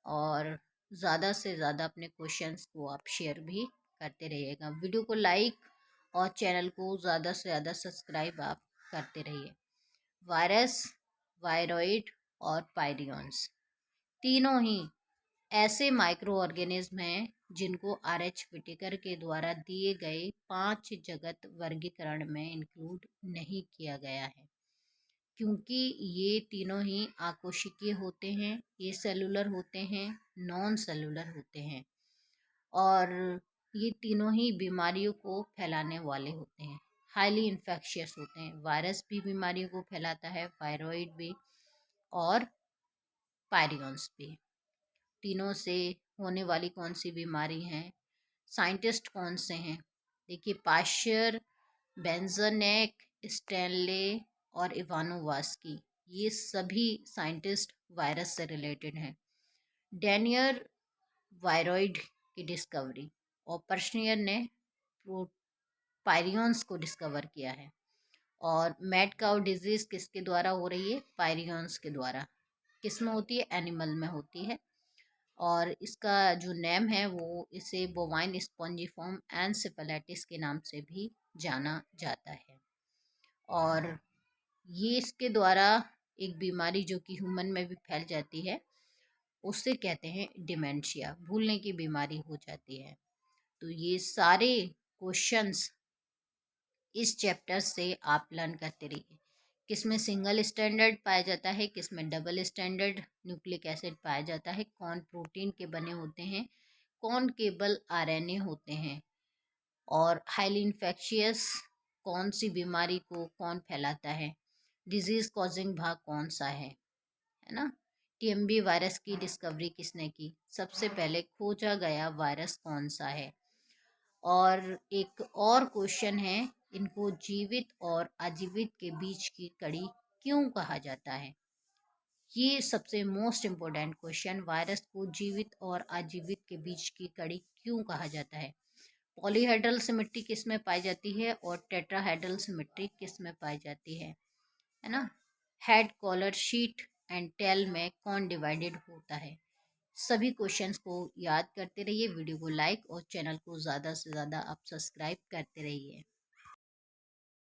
और ज़्यादा से ज़्यादा अपने क्वेश्चंस को आप शेयर भी करते रहिएगा। वीडियो को लाइक और चैनल को ज़्यादा से ज़्यादा सब्सक्राइब आप करते रहिए। वायरस, वायरॉइड और पायरियंस तीनों ही ऐसे माइक्रो ऑर्गेनिज्म हैं जिनको RH विटेकर के द्वारा दिए गए 5 जगत वर्गीकरण में इंक्लूड नहीं किया गया है, क्योंकि ये तीनों ही आकोशिकीय होते हैं, ये सेलुलर होते हैं, नॉन सेलुलर होते हैं, और ये तीनों ही बीमारियों को फैलाने वाले होते हैं, हाईली इन्फेक्शियस होते हैं। वायरस भी बीमारियों को फैलाता है, वायरॉइड भी और पायरियंस भी। तीनों से होने वाली कौन सी बीमारी है, साइंटिस्ट कौन से हैं, देखिए, पाश्चर, बेंजनेक, स्टैनले और इवानोवास्की, ये सभी साइंटिस्ट वायरस से रिलेटेड हैं। डेनियर वायरॉइड की डिस्कवरी, और पर्शनियर ने पायरियंस को डिस्कवर किया है। और मैड काउ डिजीज़ किसके द्वारा हो रही है, पायरियंस के द्वारा। किस में होती है, एनिमल में होती है। और इसका जो नेम है वो इसे बोवाइन स्पॉन्जिफॉर्म एनसेफेलाइटिस के नाम से भी जाना जाता है। और ये इसके द्वारा एक बीमारी जो कि ह्यूमन में भी फैल जाती है, उससे कहते हैं डिमेंशिया, भूलने की बीमारी हो जाती है। तो ये सारे क्वेश्चंस इस चैप्टर से आप लर्न करते रहिए। किसमें सिंगल स्टैंडर्ड पाया जाता है, किसमें डबल स्टैंडर्ड न्यूक्लिक एसिड पाया जाता है, कौन प्रोटीन के बने होते हैं, कौन केबल आरएनए होते हैं, और हाईली इन्फेक्शियस कौन सी बीमारी को कौन फैलाता है, डिजीज कॉजिंग भाग कौन सा है ना। टीएमबी वायरस की डिस्कवरी किसने की, सबसे पहले खोजा गया वायरस कौन सा है। और एक और क्वेश्चन है, इनको जीवित और अजीवित के बीच की कड़ी क्यों कहा जाता है। ये सबसे मोस्ट इम्पोर्टेंट क्वेश्चन, वायरस को जीवित और अजीवित के बीच की कड़ी क्यों कहा जाता है। पॉलीहेड्रल सिमेट्री किस में पाई जाती है और टेट्राहेड्रल सिमेट्री किस में पाई जाती है ना। Head, collar, sheet and tail में कौन डिवाइडेड होता है। सभी क्वेश्चंस को याद करते रहिए, वीडियो को लाइक और चैनल को ज़्यादा से ज़्यादा आप सब्सक्राइब करते रहिए।